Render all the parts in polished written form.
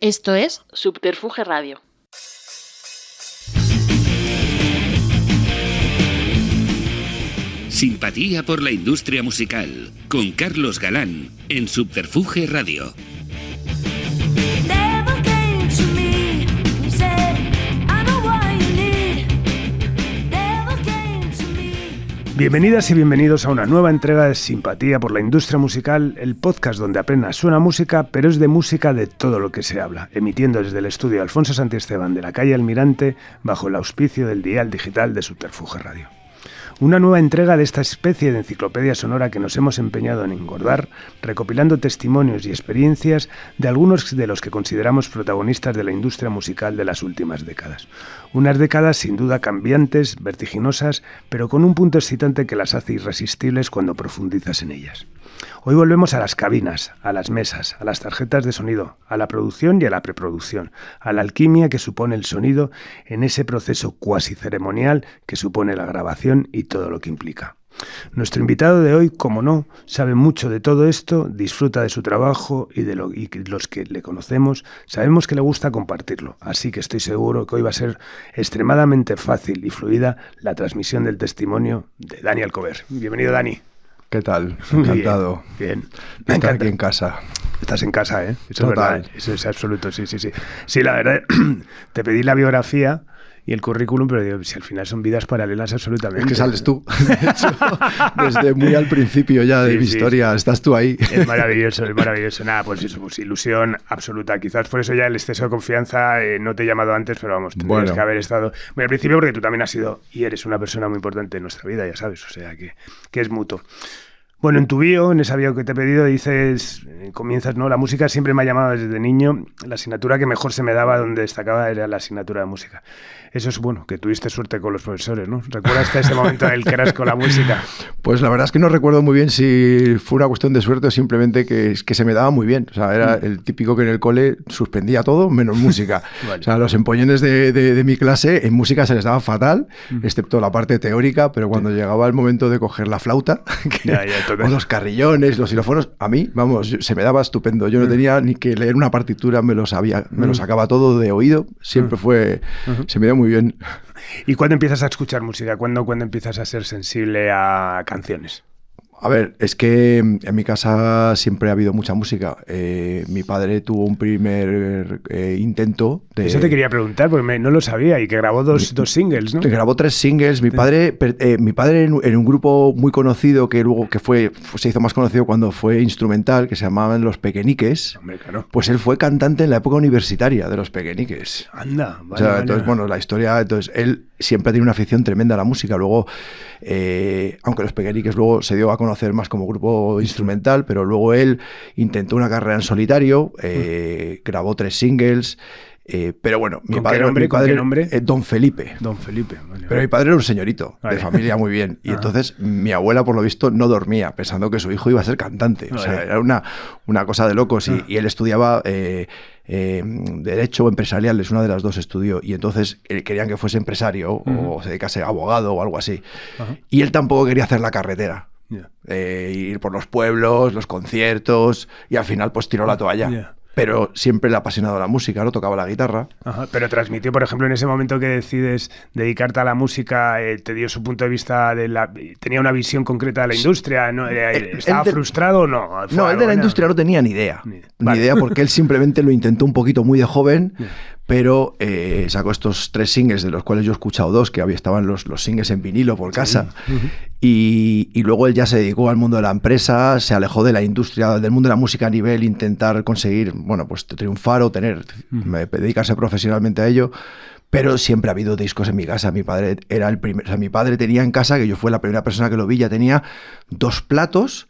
Esto es Subterfuge Radio. Simpatía por la industria musical, con Carlos Galán, en Subterfuge Radio. Bienvenidas y bienvenidos a una nueva entrega de Simpatía por la industria musical, el podcast donde apenas suena música, pero es de música de todo lo que se habla, emitiendo desde el estudio Alfonso Santiesteban de la calle Almirante, bajo el auspicio del dial digital de Subterfuge Radio. Una nueva entrega de esta especie de enciclopedia sonora que nos hemos empeñado en engordar, recopilando testimonios y experiencias de algunos de los que consideramos protagonistas de la industria musical de las últimas décadas. Unas décadas sin duda cambiantes, vertiginosas, pero con un punto excitante que las hace irresistibles cuando profundizas en ellas. Hoy volvemos a las cabinas, a las mesas, a las tarjetas de sonido, a la producción y a la preproducción, a la alquimia que supone el sonido en ese proceso cuasi ceremonial que supone la grabación y todo lo que implica. Nuestro invitado de hoy, como no, sabe mucho de todo esto, disfruta de su trabajo y los que le conocemos sabemos que le gusta compartirlo, así que estoy seguro que hoy va a ser extremadamente fácil y fluida la transmisión del testimonio de Dani Alcover. Bienvenido, Dani. ¿Qué tal? Encantado. Bien. Me encanta aquí en casa. Estás en casa, ¿eh? Eso Total. es verdad. Eso es absoluto, sí. Sí, la verdad, te pedí la biografía y el currículum, pero digo, si al final son vidas paralelas absolutamente. Es que sales tú. Desde muy al principio ya de mi historia, estás tú ahí. Es maravilloso. Nada, pues eso, pues ilusión absoluta. Quizás por eso ya el exceso de confianza, no te he llamado antes, pero vamos, tendrías que haber estado muy al principio, porque tú también has sido y eres una persona muy importante en nuestra vida, ya sabes, o sea, que es mutuo. Bueno, en tu bio, en esa bio que te he pedido, dices, comienzas, ¿no? La música siempre me ha llamado desde niño. La asignatura que mejor se me daba, donde destacaba, era la asignatura de música. Eso es bueno, que tuviste suerte con los profesores, ¿no? ¿Recuerdas hasta ese momento en el que eras con la música? Pues la verdad es que no recuerdo muy bien si fue una cuestión de suerte o simplemente que se me daba muy bien. O sea, era el típico que en el cole suspendía todo menos música. Vale. O sea, los empollones de mi clase en música se les daba fatal, excepto la parte teórica, pero cuando llegaba el momento de coger la flauta, o los carrillones, los xilófonos, a mí, vamos, se me daba estupendo. Yo no tenía ni que leer una partitura, me lo sacaba todo de oído. Siempre se me dio muy bien. ¿Y cuándo empiezas a escuchar música? ¿Cuándo empiezas a ser sensible a canciones? A ver, es que en mi casa siempre ha habido mucha música. Mi padre tuvo un primer intento de... Eso te quería preguntar, porque no lo sabía, y que grabó dos singles, ¿no? Grabó 3 singles. Mi padre en un grupo muy conocido, que luego se hizo más conocido cuando fue instrumental, que se llamaban Los Pequeñiques. Hombre, claro. Pues él fue cantante en la época universitaria de Los Pequeñiques. Anda, vale. O sea, entonces, bueno, la historia... Entonces, él siempre ha tenido una afición tremenda a la música. Luego, aunque Los Pequeñiques luego se dio a conocer más como grupo instrumental, pero luego él intentó una carrera en solitario, grabó 3 singles, pero bueno, mi padre... ¿Qué nombre? Don Felipe. Don Felipe, vale. Pero mi padre era un señorito, de familia muy bien, y entonces mi abuela, por lo visto, no dormía, pensando que su hijo iba a ser cantante. O sea, era una cosa de locos, y él estudiaba... Derecho empresarial, una de las dos estudió, y entonces querían que fuese empresario o se dedicase a abogado o algo así. Y él tampoco quería hacer la carretera. Ir por los pueblos, los conciertos, y al final pues tiró la toalla. Pero siempre le ha apasionado la música, ¿no? Tocaba la guitarra. Ajá, pero transmitió, por ejemplo, en ese momento que decides dedicarte a la música, te dio su punto de vista, tenía una visión concreta de la industria, ¿no? ¿Estaba frustrado o no? No, él de la industria no tenía ni idea. Ni idea, porque él simplemente lo intentó un poquito muy de joven, pero sacó estos 3 singles, de los cuales yo he escuchado 2, que estaban los singles en vinilo por casa. Y luego él ya se dedicó al mundo de la empresa, se alejó de la industria, del mundo de la música a nivel intentar conseguir, bueno, pues triunfar o dedicarse profesionalmente a ello. Pero siempre ha habido discos en mi casa. Mi padre era el primer, o sea, mi padre tenía en casa, que yo fui la primera persona que lo vi, ya tenía 2 platos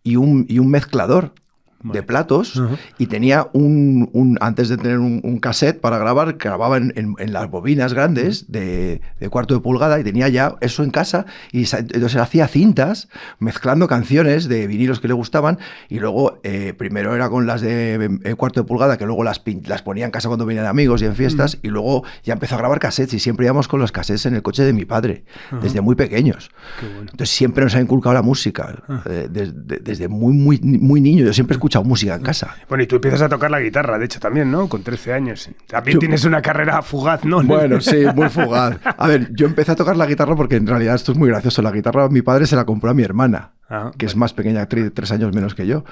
y un mezclador de platos, y tenía antes de tener un cassette para grabar, grababa en las bobinas grandes de 1/4 de pulgada, y tenía ya eso en casa, y entonces hacía cintas mezclando canciones de vinilos que le gustaban, y luego primero era con las de 1/4 de pulgada, que luego las ponía en casa cuando venían amigos y en fiestas, y luego ya empezó a grabar cassettes, y siempre íbamos con los cassettes en el coche de mi padre, desde muy pequeños. Qué bueno. Entonces siempre nos ha inculcado la música, desde muy, muy, muy niño. Yo siempre escuchaba escuchado música en casa. Bueno, y tú empiezas a tocar la guitarra, de hecho, también, ¿no? Con 13 años. También tienes una carrera fugaz, ¿no? Bueno, sí, muy fugaz. A ver, yo empecé a tocar la guitarra porque en realidad esto es muy gracioso. La guitarra mi padre se la compró a mi hermana, que es más pequeña, 3 años menos que yo.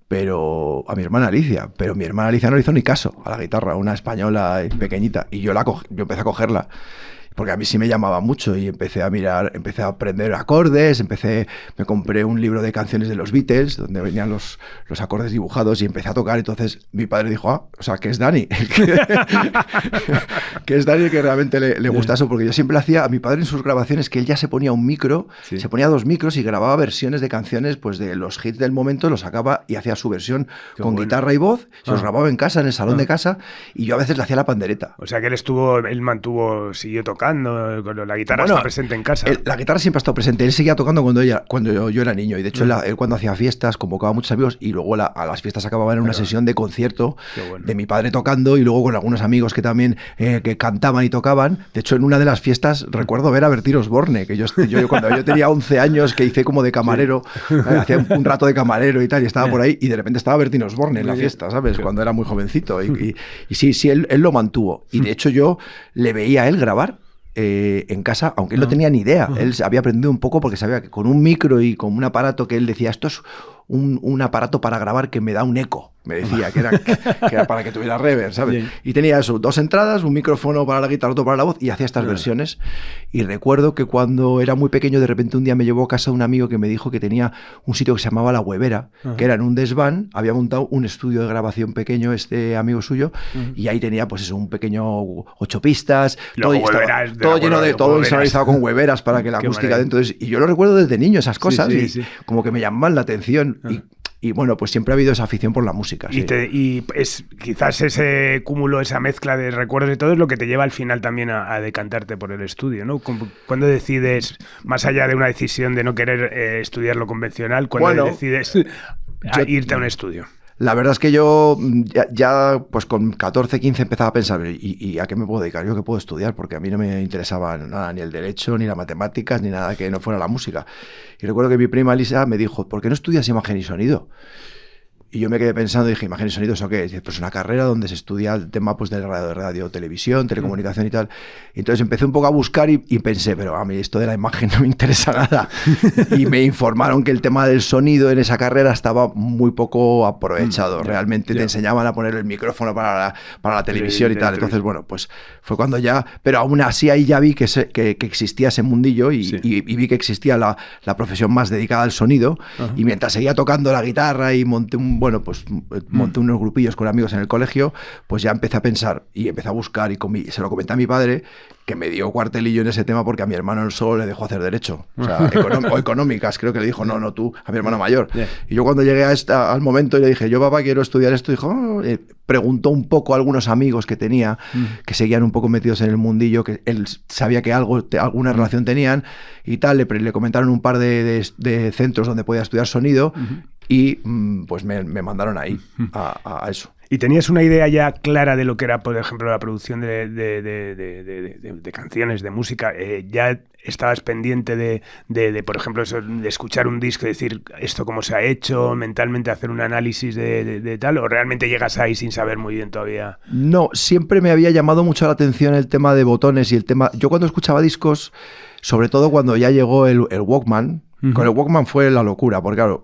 Pero a mi hermana Alicia. Pero mi hermana Alicia no le hizo ni caso a la guitarra, una española pequeñita. Y yo empecé a cogerla. Porque a mí sí me llamaba mucho y empecé a mirar, empecé a aprender acordes, me compré un libro de canciones de los Beatles, donde venían los acordes dibujados y empecé a tocar. Entonces mi padre dijo, o sea, que es Dani. Que es Dani que realmente le gusta eso, porque yo siempre hacía a mi padre en sus grabaciones que él ya se ponía un micro, se ponía 2 micros y grababa versiones de canciones, pues de los hits del momento, los sacaba y hacía su versión con guitarra y voz, se los grababa en casa, en el salón de casa, y yo a veces le hacía la pandereta. O sea que siguió tocando. La guitarra está presente en casa. La guitarra siempre ha estado presente. Él seguía tocando cuando yo era niño. Y de hecho, él cuando hacía fiestas convocaba a muchos amigos y luego a las fiestas acababan en una sesión de concierto de mi padre tocando y luego con algunos amigos que también que cantaban y tocaban. De hecho, en una de las fiestas recuerdo ver a Bertín Osborne, que yo cuando yo tenía 11 años, que hice como de camarero, hacía un rato de camarero y tal, y estaba por ahí y de repente estaba Bertín Osborne en la fiesta, ¿sabes? Cuando era muy jovencito. Y sí, él lo mantuvo. Y de hecho yo le veía a él grabar en casa, aunque él no tenía ni idea. Él había aprendido un poco porque sabía que con un micro y con un aparato que él decía, esto es un aparato para grabar que me da un eco. Me decía que era para que tuviera reverb, ¿sabes? Bien. Y tenía eso, 2 entradas, un micrófono para la guitarra, otro para la voz, y hacía estas versiones. Y recuerdo que cuando era muy pequeño, de repente un día me llevó a casa un amigo que me dijo que tenía un sitio que se llamaba La Huevera, que era en un desván, había montado un estudio de grabación pequeño, este amigo suyo, y ahí tenía, pues eso, un pequeño 8 pistas, todo lleno de todo insonorizado con hueveras para que la acústica dentro. Y yo lo recuerdo desde niño, esas cosas, como que me llamaban la atención. Y bueno, pues siempre ha habido esa afición por la música. Y es quizás ese cúmulo, esa mezcla de recuerdos y todo es lo que te lleva al final también a decantarte por el estudio, ¿no? Cuando decides, más allá de una decisión de no querer estudiar lo convencional, cuando decides irte a un estudio. La verdad es que yo ya pues con 14, 15 empezaba a pensar, ¿y a qué me puedo dedicar? ¿Yo qué puedo estudiar? Porque a mí no me interesaba nada, ni el derecho, ni las matemáticas, ni nada que no fuera la música. Y recuerdo que mi prima Lisa me dijo, ¿por qué no estudias imagen y sonido? Y yo me quedé pensando y dije, ¿imagen y sonido eso qué es? Dice, pues una carrera donde se estudia el tema pues, de radio, televisión, telecomunicación y tal. Y entonces empecé un poco a buscar y pensé, pero a mí esto de la imagen no me interesa nada. Y me informaron que el tema del sonido en esa carrera estaba muy poco aprovechado. Realmente te enseñaban a poner el micrófono para la televisión y tal. Entonces, bueno, pues fue cuando ya... Pero aún así ahí ya vi que existía ese mundillo y vi que existía la profesión más dedicada al sonido. Y mientras seguía tocando la guitarra y monté unos grupillos con amigos en el colegio, pues ya empecé a pensar y empecé a buscar y se lo comenté a mi padre, que me dio cuartelillo en ese tema porque a mi hermano solo le dejó hacer derecho, o sea, o económicas, creo que le dijo, no, tú, a mi hermano mayor. Y yo cuando llegué al momento y le dije, yo papá quiero estudiar esto, dijo, preguntó un poco a algunos amigos que tenía, que seguían un poco metidos en el mundillo, que él sabía que alguna relación tenían y tal, le comentaron un par de centros donde podía estudiar sonido y pues me mandaron ahí a eso. ¿Y tenías una idea ya clara de lo que era, por ejemplo, la producción de canciones, de música? ¿Ya estabas pendiente de, por ejemplo, eso, de escuchar un disco y decir esto cómo se ha hecho, mentalmente hacer un análisis de tal? ¿O realmente llegas ahí sin saber muy bien todavía? No, siempre me había llamado mucho la atención el tema de botones y el tema... Yo cuando escuchaba discos, sobre todo cuando ya llegó el Walkman, con el Walkman fue la locura, porque claro,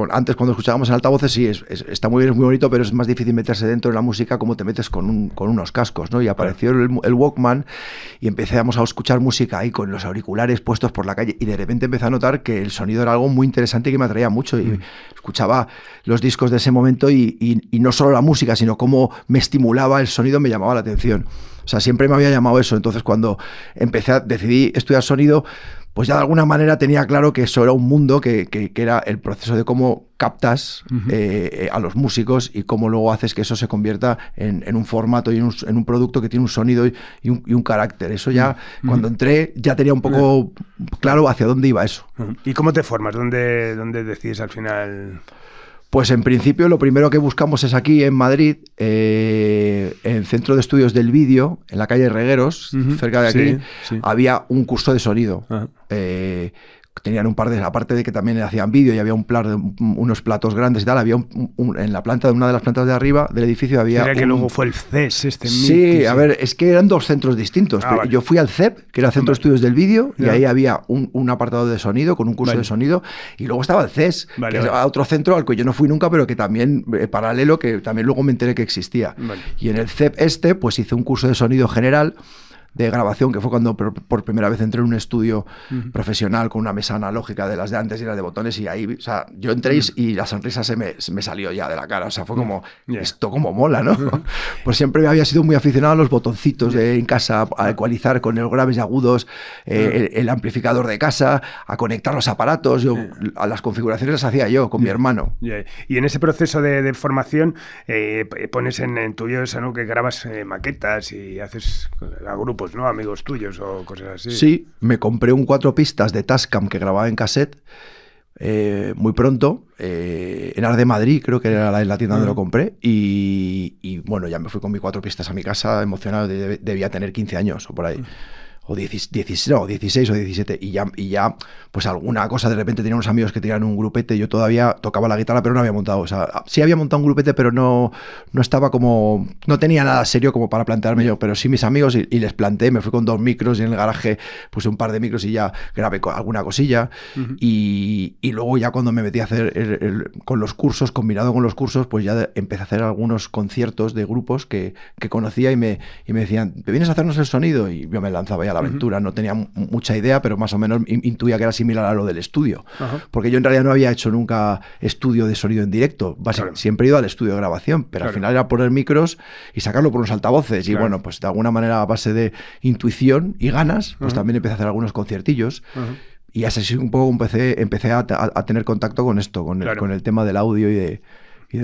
antes cuando escuchábamos en altavoces sí, está muy bien, es muy bonito, pero es más difícil meterse dentro de la música como te metes con unos cascos, ¿no? Y apareció el Walkman y empezamos a escuchar música ahí con los auriculares puestos por la calle y de repente empecé a notar que el sonido era algo muy interesante y que me atraía mucho y escuchaba los discos de ese momento y no solo la música, sino cómo me estimulaba el sonido, me llamaba la atención. O sea, siempre me había llamado eso. Entonces cuando decidí estudiar sonido, pues ya de alguna manera tenía claro que eso era un mundo que era el proceso de cómo captas a los músicos y cómo luego haces que eso se convierta en un formato y en un producto que tiene un sonido y un carácter. Eso ya, cuando entré, ya tenía un poco claro hacia dónde iba eso. ¿Y cómo te formas? ¿Dónde decides al final...? Pues en principio lo primero que buscamos es aquí en Madrid, en el Centro de Estudios del Vídeo, en la calle Regueros, cerca de aquí, había un curso de sonido. tenían un par de, aparte de que también hacían vídeo y había unos platos grandes y tal, había en la planta, de una de las plantas de arriba del edificio había... Era que luego fue el CES Sí, a ver, es que eran dos centros distintos. Vale. Yo fui al CEP, que era el Centro de Estudios del Vídeo, y ahí había un apartado de sonido, con un curso de sonido, y luego estaba el CES, que era otro centro al que yo no fui nunca, pero que también, paralelo, que también luego me enteré que existía. Y en el CEP pues hice un curso de sonido general, de grabación, que fue cuando por primera vez entré en un estudio profesional con una mesa analógica de las de antes y las de botones, y ahí, o sea, yo entré y la sonrisa se me salió ya de la cara, o sea, fue como, esto como mola, ¿no? Pues siempre había sido muy aficionado a los botoncitos en casa, a ecualizar con los graves y agudos, el amplificador de casa, a conectar los aparatos, yo a las configuraciones las hacía yo con mi hermano. Y en ese proceso de formación pones en tu bio, ¿no?, que grabas maquetas y haces a grupos, ¿no?, amigos tuyos o cosas así. Sí, me compré un 4 pistas de Tascam que grababa en cassette muy pronto, en Art de Madrid, creo que era la tienda donde lo compré, y bueno, ya me fui con mis 4 pistas a mi casa emocionado, debía tener 15 años o por ahí. O 16 o 17, y ya pues alguna cosa, de repente tenía unos amigos que tenían un grupete, yo todavía tocaba la guitarra pero no había montado, o sea, sí había montado un grupete pero no estaba como, no tenía nada serio como para plantearme yo, pero sí mis amigos, y les planteé, me fui con 2 micros y en el garaje puse un par de micros y ya grabé alguna cosilla, y luego ya cuando me metí a hacer con los cursos, combinado con los cursos, pues ya empecé a hacer algunos conciertos de grupos que conocía y me decían, ¿te vienes a hacernos el sonido? Y yo me lanzaba ya a la aventura, no tenía mucha idea, pero más o menos intuía que era similar a lo del estudio, porque yo en realidad no había hecho nunca estudio de sonido en directo, siempre he ido al estudio de grabación, pero al final era poner micros y sacarlo por unos altavoces, y bueno, pues de alguna manera a base de intuición y ganas, pues también empecé a hacer algunos conciertillos. Y así un poco empecé a tener contacto con esto, con el tema del audio y de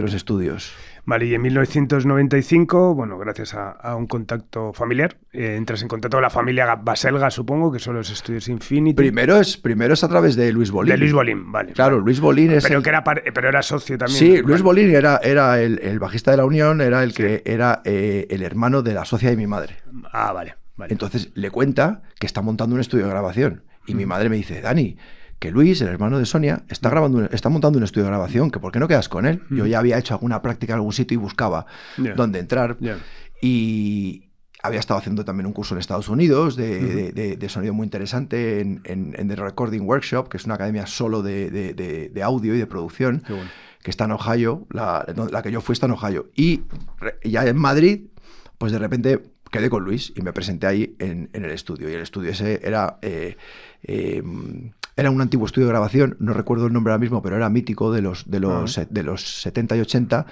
los estudios. Vale, y en 1995, bueno, gracias a un contacto familiar, entras en contacto con la familia Baselga, supongo, que son los estudios Infinity. Primero es a través de Luis Bolín. De Luis Bolín, vale. Claro, Luis Bolín es... Pero era socio también. Sí, Luis Bolín era el bajista de La Unión, era el que era el hermano de la socia de mi madre. Ah, vale. Entonces le cuenta que está montando un estudio de grabación, y mi madre me dice, Dani, que Luis, el hermano de Sonia, está montando un estudio de grabación, que ¿por qué no quedas con él? Yo ya había hecho alguna práctica en algún sitio y buscaba dónde entrar. Y había estado haciendo también un curso en Estados Unidos de sonido muy interesante en The Recording Workshop, que es una academia solo de audio y de producción, que está en Ohio, la que yo fui está en Ohio. Y ya en Madrid, pues de repente quedé con Luis y me presenté ahí en el estudio. Y el estudio ese era un antiguo estudio de grabación, no recuerdo el nombre ahora mismo, pero era mítico de los 70 y 80,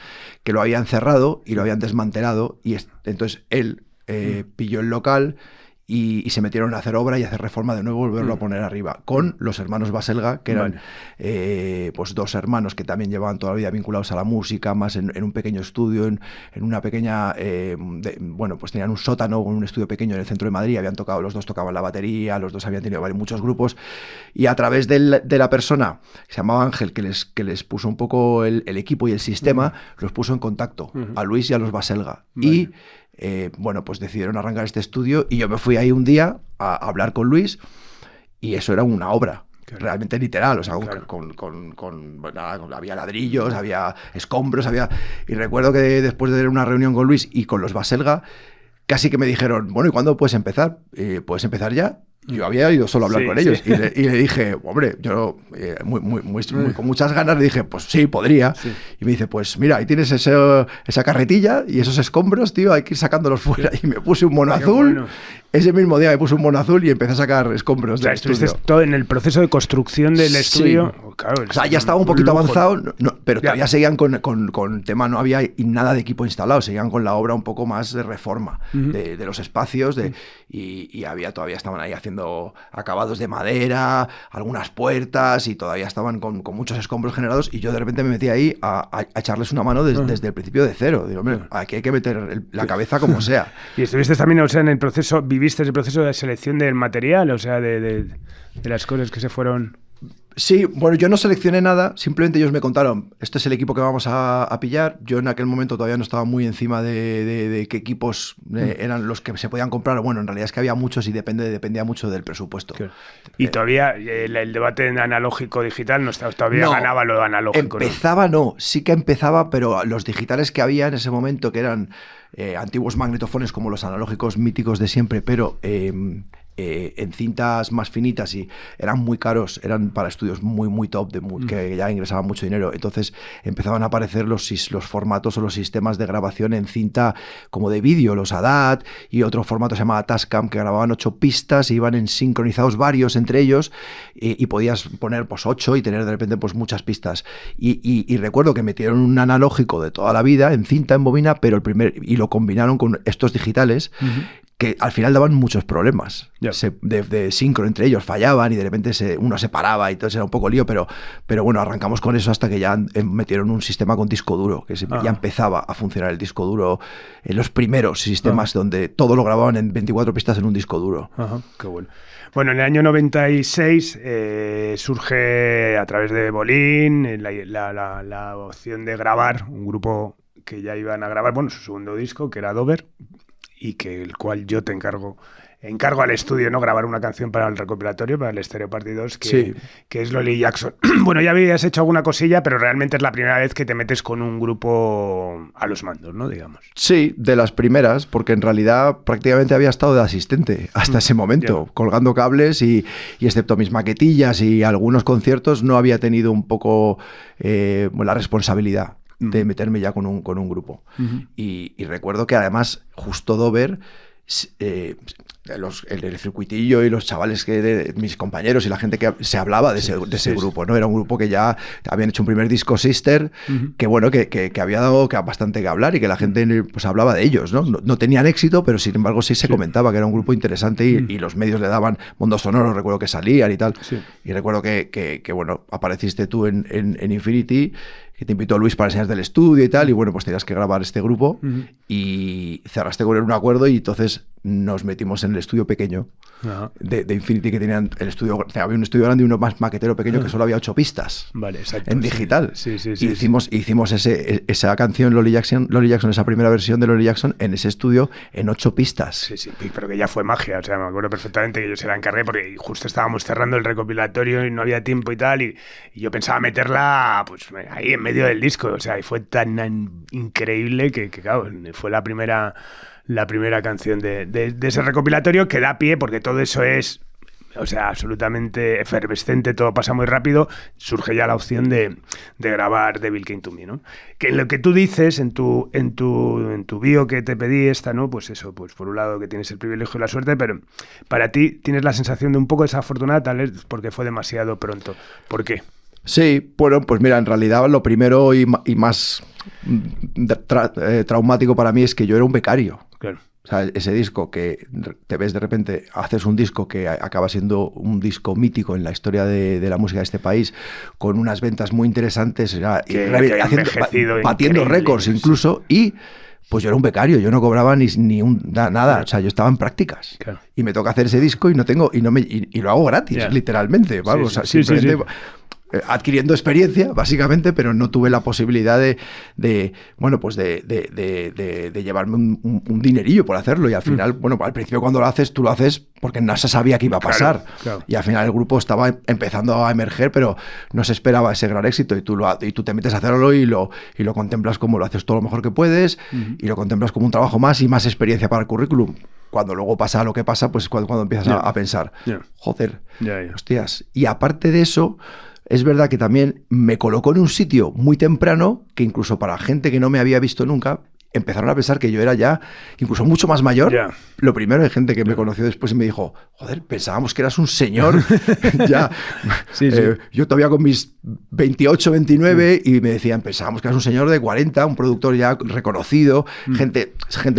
que lo habían cerrado y lo habían desmantelado, y entonces él pilló el local y se metieron a hacer obra y hacer reforma de nuevo, volverlo a poner arriba, con los hermanos Baselga, que eran pues 2 hermanos que también llevaban toda la vida vinculados a la música, más en un pequeño estudio, en una pequeña, bueno, pues tenían un sótano con un estudio pequeño en el centro de Madrid, los 2 tocaban la batería, los 2 habían tenido muchos grupos, y a través de la persona que se llamaba Ángel, que les puso un poco el equipo y el sistema, los puso en contacto a Luis y a los Baselga. Y bueno, pues decidieron arrancar este estudio, y yo me fui ahí un día a hablar con Luis, y eso era una obra realmente literal, o sea, había ladrillos, había escombros, y recuerdo que después de tener una reunión con Luis y con los Baselga, casi que me dijeron, bueno, ¿y cuándo puedes empezar? ¿Puedes empezar ya? Yo había ido solo a hablar con ellos, y le dije, hombre, yo con muchas ganas le dije, pues sí, podría. Y me dice, pues mira, ahí tienes esa carretilla y esos escombros, tío, hay que ir sacándolos fuera. Y me puse un mono azul. Bueno. Ese mismo día me puse un mono azul y empecé a sacar escombros del estudio. Estuviste todo en el proceso de construcción del estudio. Claro, o sea, ya estaba un poquito avanzado, pero todavía seguían con tema, no había nada de equipo instalado, seguían con la obra un poco más de reforma de los espacios, y todavía estaban ahí haciendo acabados de madera, algunas puertas, y todavía estaban con muchos escombros generados, y yo de repente me metí ahí a echarles una mano desde el principio de cero. Digo, hombre, aquí hay que meter la cabeza como sea. Y estuviste también, o sea, en el proceso, viviste el proceso de selección del material, o sea, de las cosas que se fueron... Sí, bueno, yo no seleccioné nada, simplemente ellos me contaron, este es el equipo que vamos a pillar. Yo en aquel momento todavía no estaba muy encima de qué equipos eran los que se podían comprar. Bueno, en realidad es que había muchos y dependía mucho del presupuesto. Claro. Y todavía el debate en analógico-digital todavía ganaba lo analógico. Empezaba, sí que empezaba, pero los digitales que había en ese momento, que eran antiguos magnetofones como los analógicos míticos de siempre, pero en cintas más finitas, y eran muy caros, eran para estudios muy top, que ya ingresaban mucho dinero. Entonces empezaban a aparecer los formatos o los sistemas de grabación en cinta como de vídeo, los ADAT, y otro formato se llamaba Tascam, que grababan 8 pistas y iban en sincronizados varios entre ellos, y podías poner pues 8 y tener de repente pues muchas pistas. Y recuerdo que metieron un analógico de toda la vida en cinta, en bobina, pero y lo combinaron con estos digitales, que al final daban muchos problemas de sincro entre ellos, fallaban y de repente uno se paraba y entonces era un poco lío, pero bueno, arrancamos con eso hasta que ya metieron un sistema con disco duro, que ya empezaba a funcionar el disco duro en los primeros sistemas donde todo lo grababan en 24 pistas en un disco duro. Ajá, qué bueno. Bueno, en el año 96 surge a través de Bolín la opción de grabar un grupo que ya iban a grabar, bueno, su segundo disco, que era Dover, y el cual yo encargo al estudio, ¿no? Grabar una canción para el recopilatorio, para el Stereo Party 2, que es Lolly Jackson. Bueno, ya habías hecho alguna cosilla, pero realmente es la primera vez que te metes con un grupo a los mandos, ¿no? Digamos. Sí, de las primeras, porque en realidad prácticamente había estado de asistente hasta ese momento, colgando cables y excepto mis maquetillas y algunos conciertos, no había tenido un poco la responsabilidad de meterme ya con un grupo. Y recuerdo que además justo Dover, el circuitillo y los chavales mis compañeros y la gente que se hablaba de ese grupo, ¿no? Era un grupo que ya habían hecho un primer disco, Sister, que bueno, que había dado bastante que hablar y que la gente pues hablaba de ellos, ¿no? No tenían éxito, pero sin embargo sí se comentaba que era un grupo interesante y los medios le daban Mundo Sonoro, recuerdo que salían y tal. Y recuerdo que bueno, apareciste tú en Infinity, que te invitó Luis para enseñarte el estudio y tal, y bueno, pues tenías que grabar este grupo y cerraste con él un acuerdo y entonces nos metimos en el estudio pequeño de Infinity, que tenían el estudio, había un estudio grande y uno más maquetero pequeño que solo había 8 pistas en digital. Y hicimos esa canción Lolly Jackson, esa primera versión de Lolly Jackson en ese estudio en 8 pistas. Sí, pero que ya fue magia, o sea, me acuerdo perfectamente que yo se la encargué porque justo estábamos cerrando el recopilatorio y no había tiempo y tal, y yo pensaba meterla pues ahí en medio del disco, o sea, y fue tan increíble que claro, fue la primera canción de ese recopilatorio, que da pie, porque todo eso es, o sea, absolutamente efervescente, todo pasa muy rápido. Surge ya la opción de grabar Devil Came to Me, ¿no? Que en lo que tú dices, en tu bio que te pedí ¿no? Pues eso, pues por un lado que tienes el privilegio y la suerte, pero para ti tienes la sensación de un poco desafortunada, tal vez porque fue demasiado pronto. ¿Por qué? Sí, bueno, pues mira, en realidad lo primero y más traumático para mí es que yo era un becario. Claro. O sea, ese disco que te ves de repente, haces un disco que acaba siendo un disco mítico en la historia de la música de este país, con unas ventas muy interesantes, batiendo récords incluso, y pues yo era un becario, yo no cobraba nada, claro. O sea, yo estaba en prácticas. Claro. Y me toca hacer ese disco y lo hago gratis, literalmente, vamos, o sea, simplemente adquiriendo experiencia, básicamente, pero no tuve la posibilidad de llevarme un dinerillo por hacerlo. Y al final, bueno, al principio cuando lo haces, tú lo haces porque no se sabía qué iba a pasar. Claro. Y al final el grupo estaba empezando a emerger, pero no se esperaba ese gran éxito. Y tú te metes a hacerlo y lo contemplas como lo haces todo lo mejor que puedes, y lo contemplas como un trabajo más y más experiencia para el currículum. Cuando luego pasa lo que pasa, pues cuando empiezas a pensar, joder, hostias. Y aparte de eso, es verdad que también me colocó en un sitio muy temprano, que incluso para gente que no me había visto nunca, empezaron a pensar que yo era ya incluso mucho más mayor. Lo primero, hay gente que me conoció después y me dijo, joder, pensábamos que eras un señor. Yo todavía con mis 28, 29, y me decían, pensábamos que eras un señor de 40, un productor ya reconocido. Gente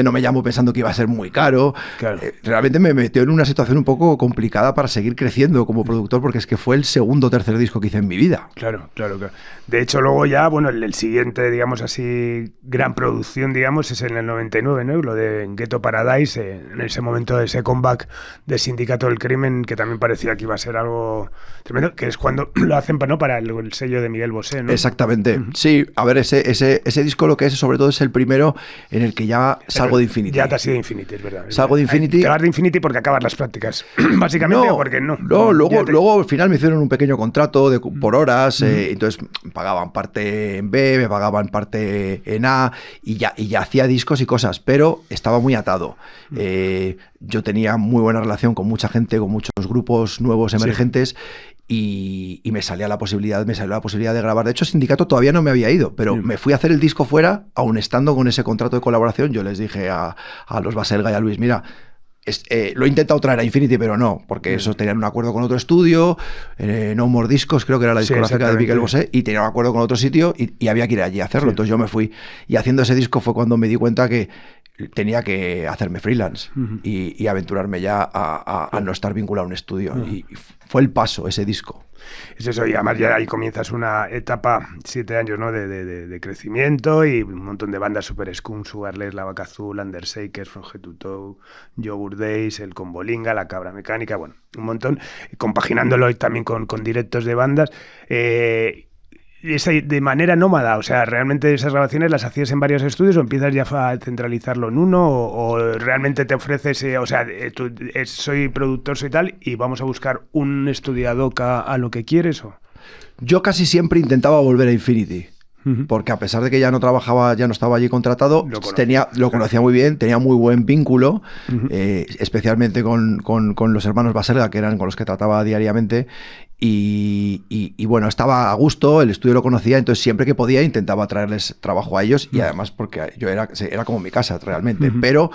no me llamó pensando que iba a ser muy caro. Claro. Realmente me metió en una situación un poco complicada para seguir creciendo como productor, porque es que fue el segundo o tercer disco que hice en mi vida. Claro. De hecho, luego ya, bueno, el siguiente, digamos así, gran producción, digamos, digamos, es en el 99, ¿no? Lo de Ghetto Paradise, en ese momento de ese comeback de Sindicato del Crimen, que también parecía que iba a ser algo tremendo, que es cuando lo hacen, ¿no? Para el sello de Miguel Bosé, ¿no? Exactamente. Sí, a ver, ese disco lo que es, sobre todo, es el primero en el que ya salgo de Infinity. Ya te has ido de Infinity, es verdad. Salgo de Infinity. Te vas de Infinity porque acabas las prácticas, básicamente, o porque no. No, luego al final me hicieron un pequeño contrato por horas, entonces pagaban parte en B, me pagaban parte en A, y ya hacía discos y cosas, pero estaba muy atado. Yo tenía muy buena relación con mucha gente, con muchos grupos nuevos emergentes, y me salió la posibilidad de grabar. De hecho, Sindicato todavía no me había ido, pero me fui a hacer el disco fuera, aun estando con ese contrato de colaboración. Yo les dije a los Baselga y a Luis, mira, lo he intentado traer a Infinity, pero no, porque esos tenían un acuerdo con otro estudio, No More Discos, creo que era la discográfica de Miguel Bosé, y tenían un acuerdo con otro sitio, y había que ir allí a hacerlo. Entonces yo me fui, y haciendo ese disco fue cuando me di cuenta que tenía que hacerme freelance y aventurarme ya a no estar vinculado a un estudio. Y fue el paso, ese disco. Es eso, y además ya ahí comienzas una etapa, 7 años, ¿no? de crecimiento, y un montón de bandas, Super Skunk, Sugarless, La Vaca Azul, Undershakers, From Head to Toe, Yogurt Days, El Combolinga, La Cabra Mecánica, bueno, un montón, compaginándolo también con directos de bandas. De manera nómada, o sea, ¿realmente esas grabaciones las hacías en varios estudios o empiezas ya a centralizarlo en uno, o realmente te ofreces, o sea, soy productor, soy tal, y vamos a buscar un estudio ad hoc a lo que quieres? ¿O? Yo casi siempre intentaba volver a Infinity, porque a pesar de que ya no trabajaba, ya no estaba allí contratado, lo conocía muy bien, tenía muy buen vínculo, especialmente con los hermanos Baselga, que eran con los que trataba diariamente. Y bueno, estaba a gusto, el estudio lo conocía, entonces siempre que podía intentaba traerles trabajo a ellos, y además porque yo era como mi casa realmente, pero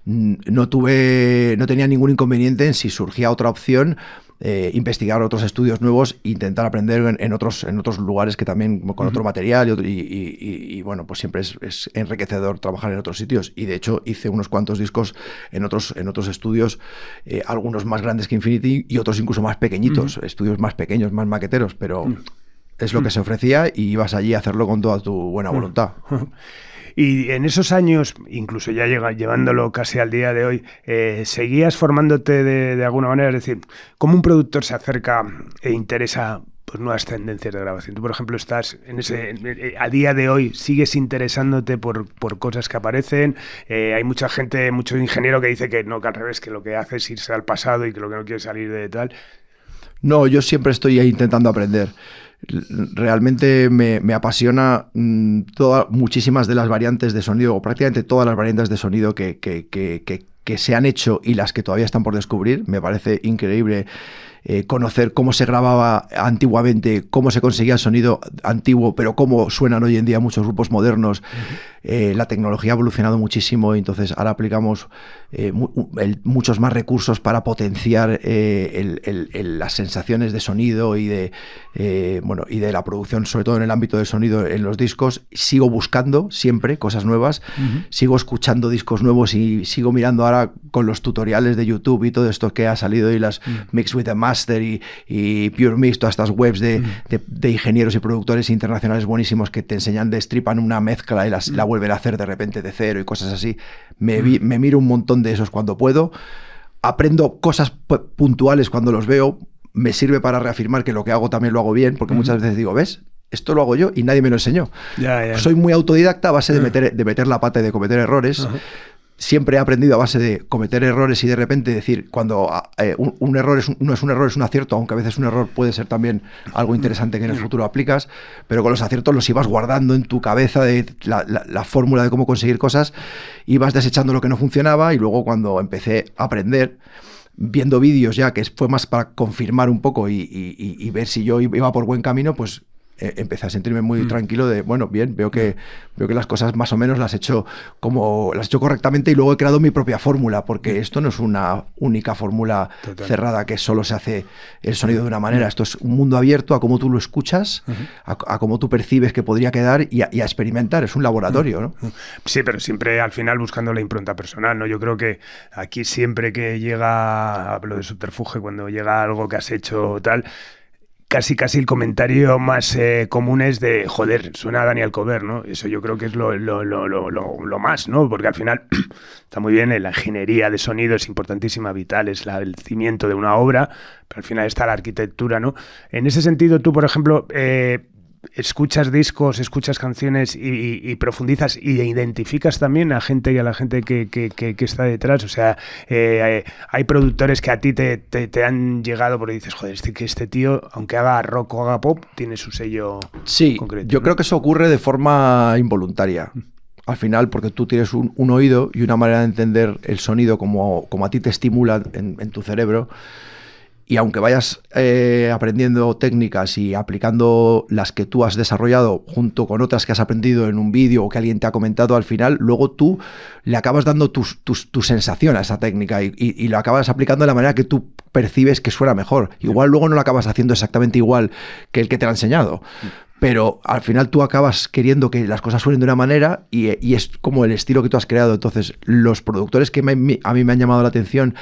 no tenía ningún inconveniente en, si surgía otra opción, investigar otros estudios nuevos, intentar aprender en otros lugares que también con otro material, y bueno, pues siempre es enriquecedor trabajar en otros sitios, y de hecho hice unos cuantos discos en otros estudios, algunos más grandes que Infinity y otros incluso más pequeñitos, estudios más pequeños, más maqueteros, pero es lo que se ofrecía, y ibas allí a hacerlo con toda tu buena voluntad. Y en esos años, incluso ya llevándolo casi al día de hoy, ¿seguías formándote de alguna manera? Es decir, ¿cómo un productor se acerca e interesa pues nuevas tendencias de grabación? Tú, por ejemplo, estás a día de hoy, ¿sigues interesándote por cosas que aparecen? Hay mucha gente, mucho ingeniero que dice que no, que al revés, que lo que hace es irse al pasado y que lo que no quiere es salir de tal. No, yo siempre estoy ahí intentando aprender. Realmente me apasiona muchísimas de las variantes de sonido, o prácticamente todas las variantes de sonido que se han hecho y las que todavía están por descubrir. Me parece increíble conocer cómo se grababa antiguamente, cómo se conseguía el sonido antiguo, pero cómo suenan hoy en día muchos grupos modernos. La tecnología ha evolucionado muchísimo, y entonces ahora aplicamos muchos más recursos para potenciar las sensaciones de sonido y de la producción, sobre todo en el ámbito del sonido en los discos. Sigo buscando siempre cosas nuevas, sigo escuchando discos nuevos, y sigo mirando ahora con los tutoriales de YouTube y todo esto que ha salido, y las Mix with the Master y Pure Mix, todas estas webs de ingenieros y productores internacionales buenísimos que te enseñan, destripan una mezcla y la vuelven a hacer de repente de cero y cosas así. Me miro un montón de esos cuando puedo, aprendo cosas puntuales cuando los veo, me sirve para reafirmar que lo que hago también lo hago bien, porque muchas veces digo, ¿ves? Esto lo hago yo y nadie me lo enseñó. Soy muy autodidacta a base de meter la pata y de cometer errores. Siempre he aprendido a base de cometer errores y de repente decir cuando un error no es un error, es un acierto, aunque a veces un error puede ser también algo interesante que en el futuro aplicas, pero con los aciertos los ibas guardando en tu cabeza, de la fórmula de cómo conseguir cosas, ibas desechando lo que no funcionaba, y luego cuando empecé a aprender, viendo vídeos ya, que fue más para confirmar un poco y ver si yo iba por buen camino, pues empecé a sentirme muy tranquilo de, bueno, bien, veo que las cosas más o menos las he hecho correctamente, y luego he creado mi propia fórmula, porque esto no es una única fórmula cerrada que solo se hace el sonido de una manera. Esto es un mundo abierto a cómo tú lo escuchas, a cómo tú percibes que podría quedar, y a experimentar. Es un laboratorio, ¿no? Sí, pero siempre al final buscando la impronta personal, ¿no? Yo creo que aquí siempre que llega, hablo de subterfuge, cuando llega algo que has hecho tal, casi el comentario más común es de, joder, suena a Dani Alcover, ¿no? Eso yo creo que es lo más, ¿no? Porque al final está muy bien, la ingeniería de sonido es importantísima, vital, es el cimiento de una obra, pero al final está la arquitectura, ¿no? En ese sentido, tú, por ejemplo, escuchas discos, escuchas canciones y profundizas y identificas también a gente y a la gente que está detrás. O sea, hay productores que a ti te han llegado porque dices, joder, este tío, aunque haga rock o haga pop, tiene su sello concreto. Yo creo que eso ocurre de forma involuntaria. Al final, porque tú tienes un oído y una manera de entender el sonido como a ti te estimula en tu cerebro. Y aunque vayas aprendiendo técnicas y aplicando las que tú has desarrollado junto con otras que has aprendido en un vídeo o que alguien te ha comentado, al final, luego tú le acabas dando tu sensación a esa técnica y lo acabas aplicando de la manera que tú percibes que suena mejor. Igual luego no lo acabas haciendo exactamente igual que el que te lo ha enseñado. Pero al final tú acabas queriendo que las cosas suenen de una manera y es como el estilo que tú has creado. Entonces, los productores que a mí me han llamado la atención...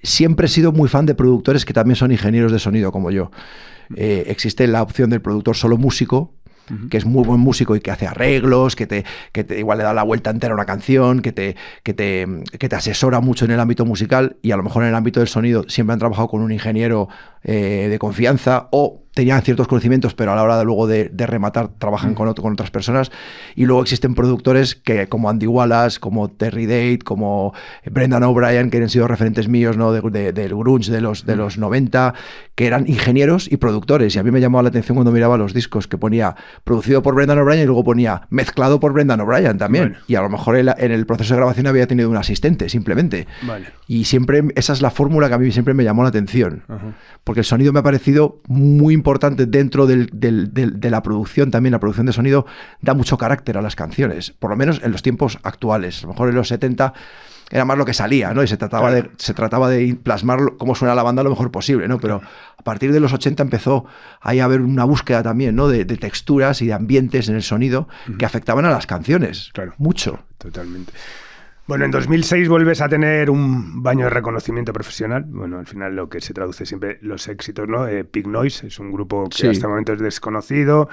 Siempre he sido muy fan de productores que también son ingenieros de sonido como yo. Existe la opción del productor solo músico, que es muy buen músico y que hace arreglos, que te igual le da la vuelta entera a una canción, que te asesora mucho en el ámbito musical, y a lo mejor en el ámbito del sonido siempre han trabajado con un ingeniero de confianza o tenían ciertos conocimientos, pero a la hora de rematar trabajan con otras personas. Y luego existen productores que, como Andy Wallace, como Terry Date, como Brendan O'Brien, que han sido referentes míos, ¿no? del grunge de los 90, que eran ingenieros y productores. Y a mí me llamaba la atención cuando miraba los discos que ponía producido por Brendan O'Brien y luego ponía mezclado por Brendan O'Brien también. Vale. Y a lo mejor en el proceso de grabación había tenido un asistente, simplemente. Vale. Y siempre esa es la fórmula que a mí siempre me llamó la atención. Porque el sonido me ha parecido muy importante dentro de la producción. También la producción de sonido da mucho carácter a las canciones, por lo menos en los tiempos actuales. A lo mejor en los 70 era más lo que salía, ¿no? Y se trataba de plasmar cómo suena la banda lo mejor posible, ¿no? Pero a partir de los 80 empezó ahí a haber una búsqueda también, ¿no? de texturas y de ambientes en el sonido que afectaban a las canciones. Claro. Mucho. Totalmente. Bueno, en 2006 vuelves a tener un baño de reconocimiento profesional. Bueno, al final lo que se traduce siempre los éxitos, ¿no? Pig Noise es un grupo que hasta el momento es desconocido.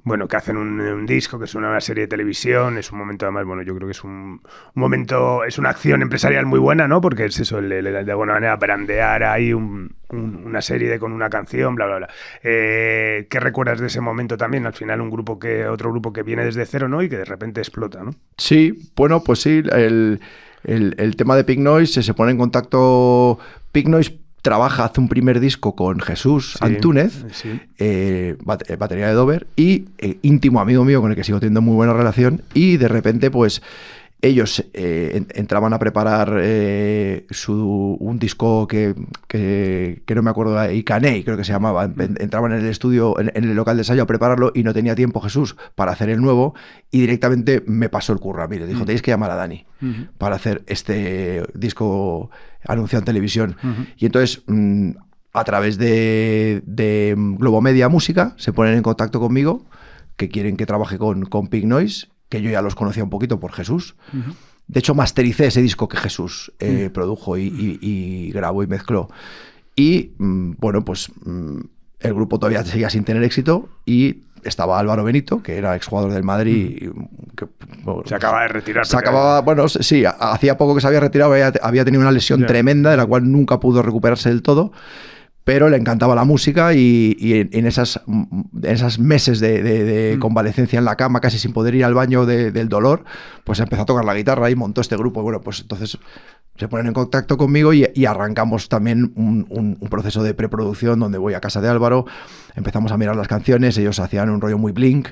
Bueno, que hacen un disco, que es una serie de televisión. Es un momento, además, bueno, yo creo que es un momento, es una acción empresarial muy buena, ¿no? Porque es eso, de alguna manera brandear ahí una serie con una canción, bla, bla, bla. ¿Qué recuerdas de ese momento también? Al final otro grupo que viene desde cero, ¿no? Y que de repente explota, ¿no? Sí, bueno, pues sí, el tema de Pig Noise se pone en contacto. Pig Noise hace un primer disco con Jesús Antúnez, batería de Dover, y íntimo amigo mío con el que sigo teniendo muy buena relación, y de repente pues ellos entraban a preparar un disco que no me acuerdo, Icanei creo que se llamaba. Entraban en el estudio, en el local de ensayo a prepararlo y no tenía tiempo Jesús para hacer el nuevo, y directamente me pasó el curro a mí. Le dijo, tenéis que llamar a Dani para hacer este disco anunciado en televisión. Y entonces a través de Globo Media Música se ponen en contacto conmigo, que quieren que trabaje con Pig Noise, que yo ya los conocía un poquito por Jesús. De hecho, mastericé ese disco que Jesús produjo y grabó y mezcló. Y, bueno, pues el grupo todavía seguía sin tener éxito, y estaba Álvaro Benito, que era exjugador del Madrid. Se acaba de retirar. Sí, hacía poco que se había retirado, había tenido una lesión tremenda, de la cual nunca pudo recuperarse del todo. Pero le encantaba la música y en esas meses de convalecencia en la cama, casi sin poder ir al baño del dolor, pues empezó a tocar la guitarra y montó este grupo. Y bueno, pues entonces se ponen en contacto conmigo y arrancamos también un proceso de preproducción donde voy a casa de Álvaro, empezamos a mirar las canciones, ellos hacían un rollo muy Blink,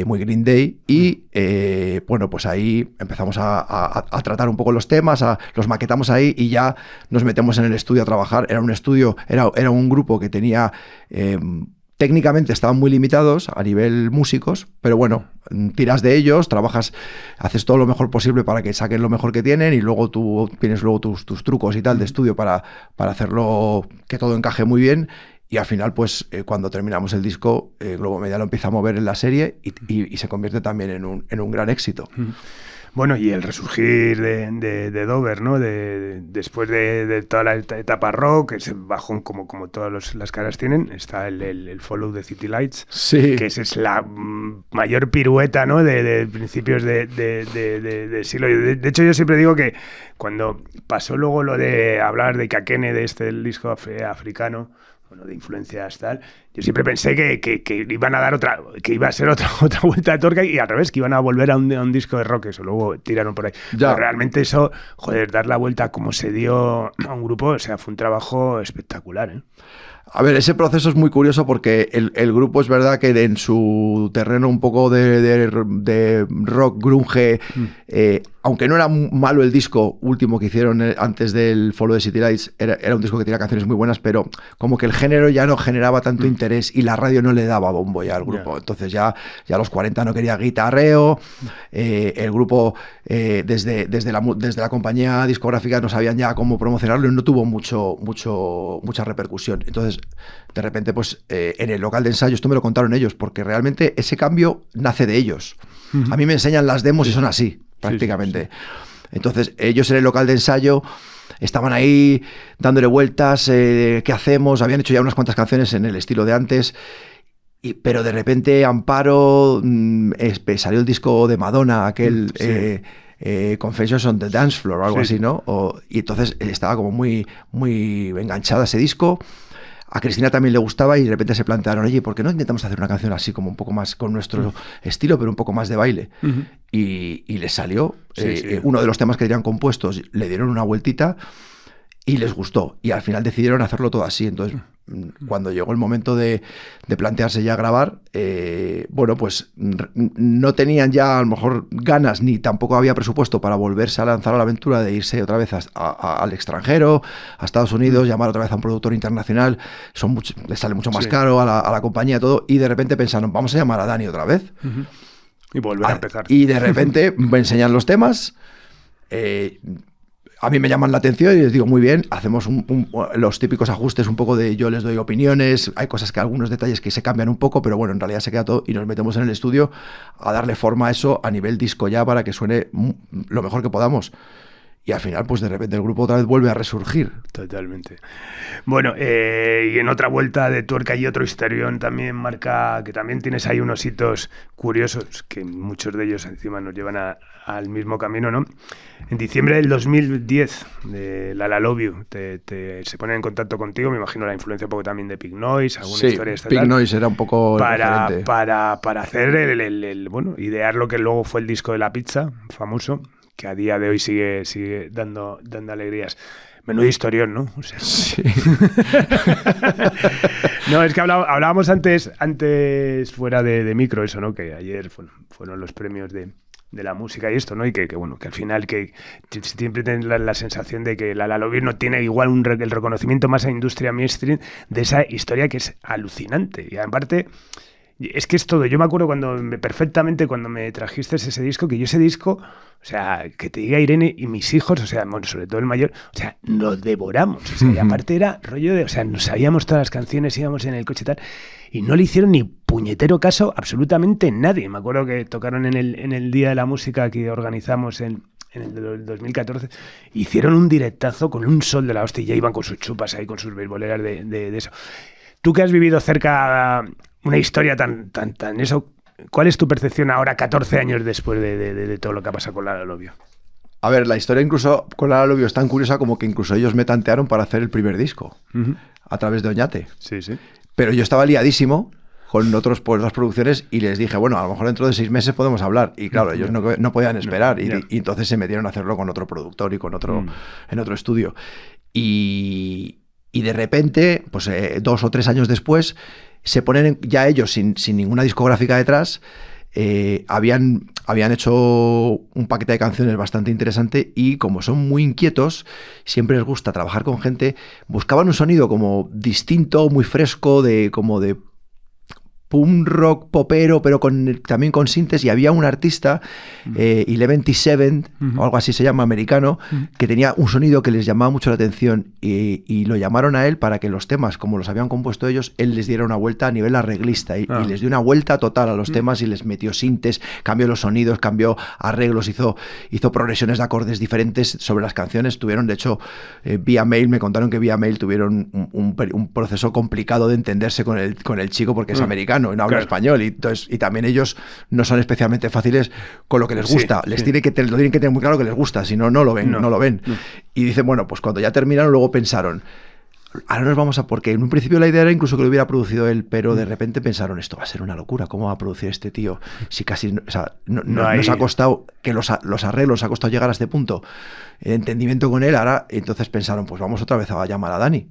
muy Green Day, y bueno, pues ahí empezamos a tratar un poco los temas, los maquetamos ahí y ya nos metemos en el estudio a trabajar. Era un grupo que tenía... técnicamente estaban muy limitados a nivel músicos, pero bueno, tiras de ellos, trabajas, haces todo lo mejor posible para que saquen lo mejor que tienen, y luego tú tienes tus trucos y tal de estudio para hacerlo que todo encaje muy bien. Y al final, pues cuando terminamos el disco, Globo Media lo empieza a mover en la serie y se convierte también en un gran éxito. Bueno, y el resurgir de Dover, ¿no? Después de toda la etapa rock, ese bajón como todas las caras tienen, está el Follow the City Lights, sí, que esa es la mayor pirueta, ¿no? de principios de siglo. De hecho, yo siempre digo que cuando pasó luego lo de hablar de Kakene, del disco africano, bueno, de influencias tal, yo siempre pensé que iban a dar que iba a ser otra vuelta de tuerca y al revés, que iban a volver a un disco de rock, eso luego tiraron por ahí. Pero realmente eso, joder, dar la vuelta como se dio a un grupo, o sea, fue un trabajo espectacular, ¿eh? A ver, ese proceso es muy curioso porque el grupo es verdad que en su terreno un poco de rock grunge, aunque no era malo el disco último que hicieron antes del Follow the City Lights, era un disco que tenía canciones muy buenas, pero como que el género ya no generaba tanto interés y la radio no le daba bombo ya al grupo. Entonces ya a los 40 no quería guitarreo, el grupo desde la compañía discográfica no sabían ya cómo promocionarlo y no tuvo mucha repercusión. Entonces, de repente, pues en el local de ensayo, esto me lo contaron ellos, porque realmente ese cambio nace de ellos. A mí me enseñan las demos y son así, prácticamente. Sí. Entonces, ellos en el local de ensayo estaban ahí dándole vueltas, ¿qué hacemos? Habían hecho ya unas cuantas canciones en el estilo de antes, pero de repente Amparo, salió el disco de Madonna, aquel... Confessions on the Dance Floor o algo así, ¿no? Y entonces estaba como muy, muy enganchada a ese disco. A Cristina también le gustaba y de repente se plantearon, oye, ¿por qué no intentamos hacer una canción así como un poco más con nuestro estilo, pero un poco más de baile? Y les salió. Uno de los temas que tenían compuestos, le dieron una vueltita y les gustó. Y al final decidieron hacerlo todo así. Entonces, cuando llegó el momento de plantearse ya grabar, bueno, pues no tenían ya a lo mejor ganas ni tampoco había presupuesto para volverse a lanzar a la aventura de irse otra vez al extranjero, a Estados Unidos, llamar otra vez a un productor internacional, les sale mucho más caro a la compañía, todo, y de repente pensaron, vamos a llamar a Dani otra vez. Y volver a empezar. Y de repente me enseñan los temas, a mí me llaman la atención y les digo, muy bien, hacemos los típicos ajustes, un poco de yo les doy opiniones, hay cosas que algunos detalles que se cambian un poco, pero bueno, en realidad se queda todo y nos metemos en el estudio a darle forma a eso a nivel disco ya para que suene lo mejor que podamos. Y al final, pues de repente el grupo otra vez vuelve a resurgir. Totalmente. Bueno, y en otra vuelta de tuerca y otro historión también marca, que también tienes ahí unos hitos curiosos, que muchos de ellos encima nos llevan al mismo camino, ¿no? En diciembre del 2010, de La Love You, se ponen en contacto contigo, me imagino la influencia un poco también de Pink Noise, alguna historia estatal. Pink Noise era un poco para hacer bueno, idear lo que luego fue el disco de La Pizza, famoso, que a día de hoy sigue dando alegrías. Menudo historión, ¿no? O sea, sí. No, es que hablábamos antes fuera de micro eso, ¿no? Que ayer fueron los premios de la música y esto, ¿no? Y que bueno, que al final que siempre tienen la sensación de que la Love You no tiene igual el reconocimiento más a industria mainstream de esa historia que es alucinante. Y aparte, es que es todo. Yo me acuerdo perfectamente cuando me trajiste ese disco, que yo ese disco, o sea, que te diga Irene y mis hijos, o sea, bueno, sobre todo el mayor, o sea, nos devoramos. O sea, y aparte era rollo o sea, nos sabíamos todas las canciones, íbamos en el coche y tal, y no le hicieron ni puñetero caso absolutamente nadie. Me acuerdo que tocaron en el Día de la Música que organizamos en el 2014, hicieron un directazo con un sol de la hostia y ya iban con sus chupas ahí, con sus beisboleras de eso. Tú que has vivido cerca una historia tan eso, ¿cuál es tu percepción ahora, 14 años después de todo lo que ha pasado con La Love You? A ver, la historia incluso con La Love You es tan curiosa como que incluso ellos me tantearon para hacer el primer disco, a través de Oñate. Sí. Pero yo estaba liadísimo con otras producciones y les dije, bueno, a lo mejor dentro de 6 meses podemos hablar. Y claro, ellos no podían esperar. Y entonces se metieron a hacerlo con otro productor y con en otro estudio. Y de repente, pues 2 o 3 años después, se ponen ya ellos sin ninguna discográfica detrás. Habían hecho un paquete de canciones bastante interesante y como son muy inquietos, siempre les gusta trabajar con gente, buscaban un sonido como distinto, muy fresco, punk rock popero, pero también con sintes, y había un artista, 117, o algo así se llama, americano, que tenía un sonido que les llamaba mucho la atención, y lo llamaron a él para que los temas, como los habían compuesto ellos, él les diera una vuelta a nivel arreglista, y les dio una vuelta total a los temas y les metió sintes, cambió los sonidos, cambió arreglos, hizo progresiones de acordes diferentes sobre las canciones. Tuvieron, de hecho, vía mail, me contaron que vía mail tuvieron un proceso complicado de entenderse con el chico, porque es americano y no habla español, y también ellos no son especialmente fáciles con lo que les gusta. Lo tienen que tener muy claro que les gusta, si no, no lo ven. No. Y dicen, bueno, pues cuando ya terminaron, luego pensaron, ahora nos vamos porque en un principio la idea era incluso que lo hubiera producido él, pero de repente pensaron, esto va a ser una locura, ¿cómo va a producir este tío? Si casi, nos ha costado, que los arreglos, ha costado llegar a este punto, el entendimiento con él. Ahora, entonces pensaron, pues vamos otra vez a llamar a Dani.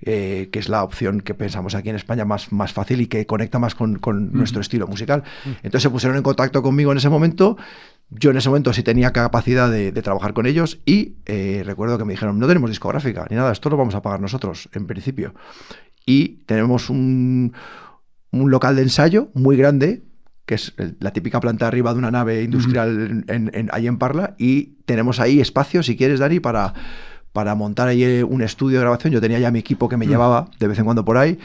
Que es la opción que pensamos aquí en España más fácil y que conecta más con nuestro estilo musical. Entonces se pusieron en contacto conmigo en ese momento. Yo en ese momento sí tenía capacidad de trabajar con ellos, y recuerdo que me dijeron, no tenemos discográfica ni nada, esto lo vamos a pagar nosotros en principio, y tenemos un local de ensayo muy grande, que es la típica planta de arriba de una nave industrial ahí en Parla, y tenemos ahí espacio, si quieres, Dani, para montar ahí un estudio de grabación. Yo tenía ya mi equipo que me llevaba de vez en cuando por ahí,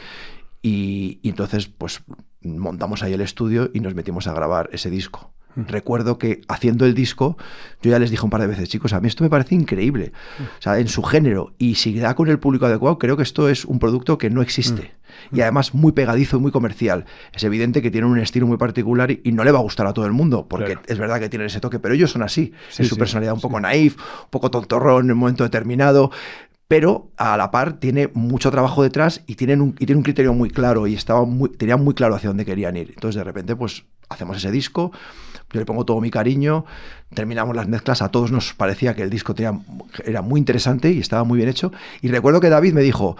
y entonces pues montamos ahí el estudio y nos metimos a grabar ese disco. Recuerdo que haciendo el disco yo ya les dije un par de veces, chicos, a mí esto me parece increíble, o sea, en su género, y si da con el público adecuado, creo que esto es un producto que no existe, y además muy pegadizo y muy comercial. Es evidente que tienen un estilo muy particular y no le va a gustar a todo el mundo, porque es verdad que tienen ese toque, pero ellos son así, es su personalidad un poco naif, un poco tontorrón en un momento determinado, pero a la par tiene mucho trabajo detrás, y tiene un criterio muy claro, y tenían muy claro hacia dónde querían ir. Entonces de repente pues hacemos ese disco, yo le pongo todo mi cariño, terminamos las mezclas, a todos nos parecía que el disco era muy interesante y estaba muy bien hecho, y recuerdo que David me dijo,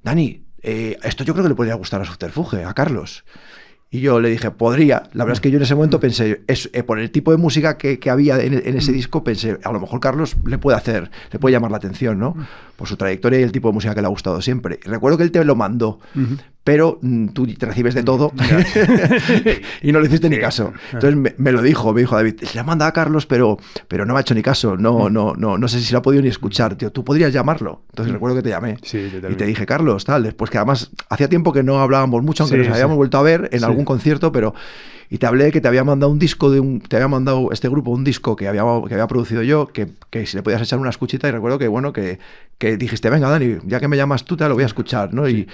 Dani, esto yo creo que le podría gustar a Subterfuge, a Carlos. Y yo le dije, podría. La verdad es que yo en ese momento pensé, por el tipo de música que había en ese disco, pensé, a lo mejor Carlos le puede llamar la atención, ¿no? Por su trayectoria y el tipo de música que le ha gustado siempre. Y recuerdo que él te lo mandó, pero tú te recibes de todo y no le hiciste ni caso. Entonces me dijo David, le ha mandado a Carlos, pero no me ha hecho ni caso. No sé si lo ha podido ni escuchar, tío. Tú podrías llamarlo. Entonces recuerdo que te llamé. Y te dije, Carlos, tal. Después, que además hacía tiempo que no hablábamos mucho, aunque nos habíamos vuelto a ver en algún concierto, pero... Y te hablé de que te había mandado un disco, te había mandado este grupo un disco que había producido yo, que si le podías echar una escuchita, y recuerdo que, bueno, que dijiste, venga, Dani, ya que me llamas tú, te lo voy a escuchar, ¿no? Y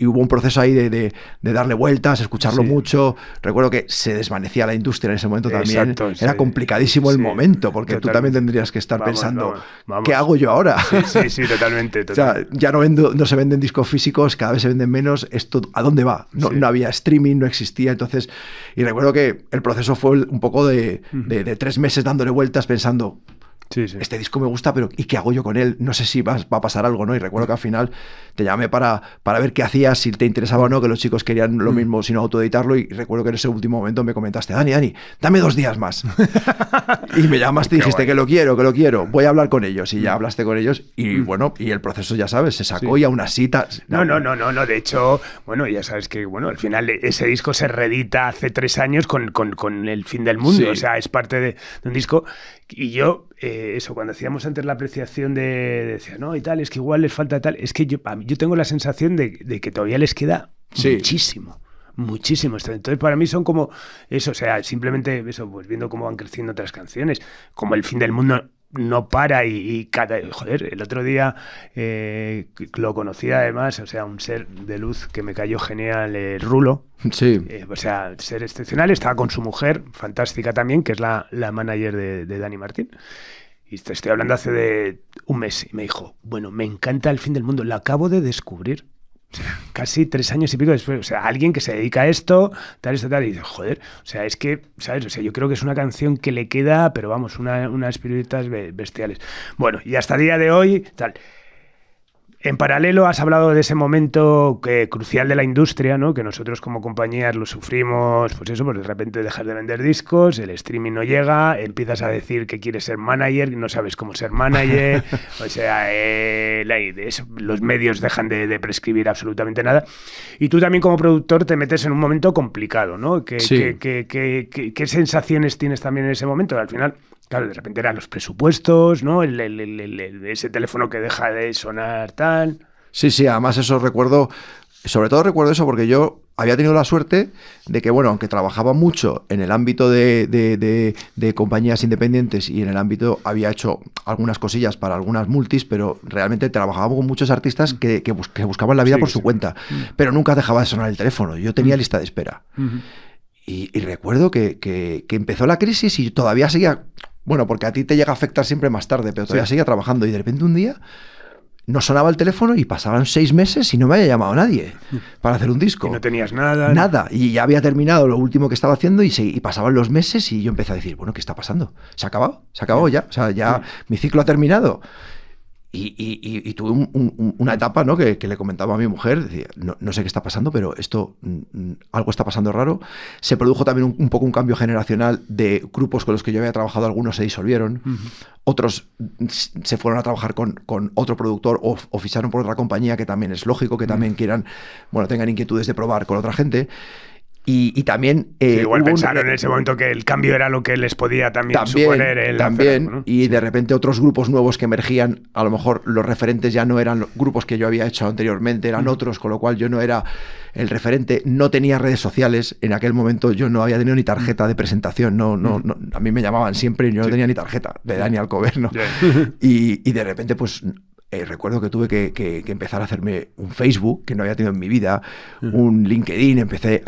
hubo un proceso ahí de darle vueltas, escucharlo mucho. Recuerdo que se desvanecía la industria en ese momento también. Exacto, era complicadísimo el momento, porque totalmente. Tú también tendrías que estar pensando, vamos. ¿Qué hago yo ahora? Sí, totalmente. O sea, ya no se venden discos físicos, cada vez se venden menos. ¿Esto a dónde va? No había streaming, no existía, entonces... Y recuerdo que el proceso fue un poco de 3 meses dándole vueltas pensando, este disco me gusta, pero ¿y qué hago yo con él? No sé si va a pasar algo, ¿no? Y recuerdo que al final te llamé para ver qué hacías, si te interesaba o no, que los chicos querían lo mismo, sino autoeditarlo, y recuerdo que en ese último momento me comentaste, Dani, dame 2 días más. Y me llamaste y dijiste, que lo quiero, voy a hablar con ellos, y ya hablaste con ellos, y bueno, y el proceso, ya sabes, se sacó, y aún así... No, de hecho, bueno, ya sabes que, bueno, al final ese disco se reedita hace 3 años con El Fin del Mundo, o sea, es parte de un disco, y yo... cuando hacíamos antes la apreciación decía, no, y tal, es que igual les falta tal, es que yo tengo la sensación de que todavía les queda muchísimo. Entonces para mí son como eso, o sea, simplemente eso, pues viendo cómo van creciendo otras canciones, como El Fin del Mundo no para, y el otro día lo conocí además, o sea, un ser de luz que me cayó genial, Rulo. O sea, ser excepcional, estaba con su mujer, fantástica también, que es la manager de Dani Martín. Y te estoy hablando hace de un mes, y me dijo, bueno, me encanta El Fin del Mundo, la acabo de descubrir. O sea, casi 3 años y pico después, o sea, alguien que se dedica a esto, tal, y dice, joder, o sea, es que, ¿sabes? O sea, yo creo que es una canción que le queda, pero vamos, unas espiritas bestiales. Bueno, y hasta el día de hoy, tal. En paralelo has hablado de ese momento crucial de la industria, ¿no? Que nosotros como compañías lo sufrimos, pues eso, pues de repente dejas de vender discos, el streaming no llega, empiezas a decir que quieres ser manager y no sabes cómo ser manager, o sea, los medios dejan de prescribir absolutamente nada. Y tú también como productor te metes en un momento complicado, ¿no? ¿Qué sensaciones tienes también en ese momento? Al final... Claro, de repente eran los presupuestos, ¿no? Ese teléfono que deja de sonar tal... Sí, además eso recuerdo, sobre todo recuerdo eso porque yo había tenido la suerte de que, bueno, aunque trabajaba mucho en el ámbito de compañías independientes y en el ámbito, había hecho algunas cosillas para algunas multis, pero realmente trabajaba con muchos artistas que buscaban la vida por su cuenta, pero nunca dejaba de sonar el teléfono, yo tenía lista de espera. Y recuerdo que empezó la crisis y todavía seguía... Bueno, porque a ti te llega a afectar siempre más tarde, pero todavía seguía trabajando y de repente un día no sonaba el teléfono y pasaban 6 meses y no me había llamado nadie para hacer un disco. Y no tenías nada. Nada. Y ya había terminado lo último que estaba haciendo y pasaban los meses y yo empecé a decir, bueno, ¿qué está pasando? ¿Se ha acabado? ¿Se ha acabado ya? O sea, ya mi ciclo ha terminado. Y tuve una etapa, ¿no? que le comentaba a mi mujer, decía, no sé qué está pasando, pero esto, algo está pasando raro. Se produjo también un poco un cambio generacional de grupos con los que yo había trabajado, algunos se disolvieron, otros se fueron a trabajar con otro productor o ficharon por otra compañía, que también es lógico, que también quieran, bueno, tengan inquietudes de probar con otra gente. Y también... igual pensaron en ese momento que el cambio era lo que les podía también suponer el lanzamiento, ¿no? Y de repente otros grupos nuevos que emergían, a lo mejor los referentes ya no eran los grupos que yo había hecho anteriormente, eran otros, con lo cual yo no era el referente, no tenía redes sociales, en aquel momento yo no había tenido ni tarjeta de presentación, no, a mí me llamaban siempre y yo no tenía ni tarjeta de Dani Alcover, ¿no? Y de repente pues... recuerdo que tuve que empezar a hacerme un Facebook, que no había tenido en mi vida, un LinkedIn, empecé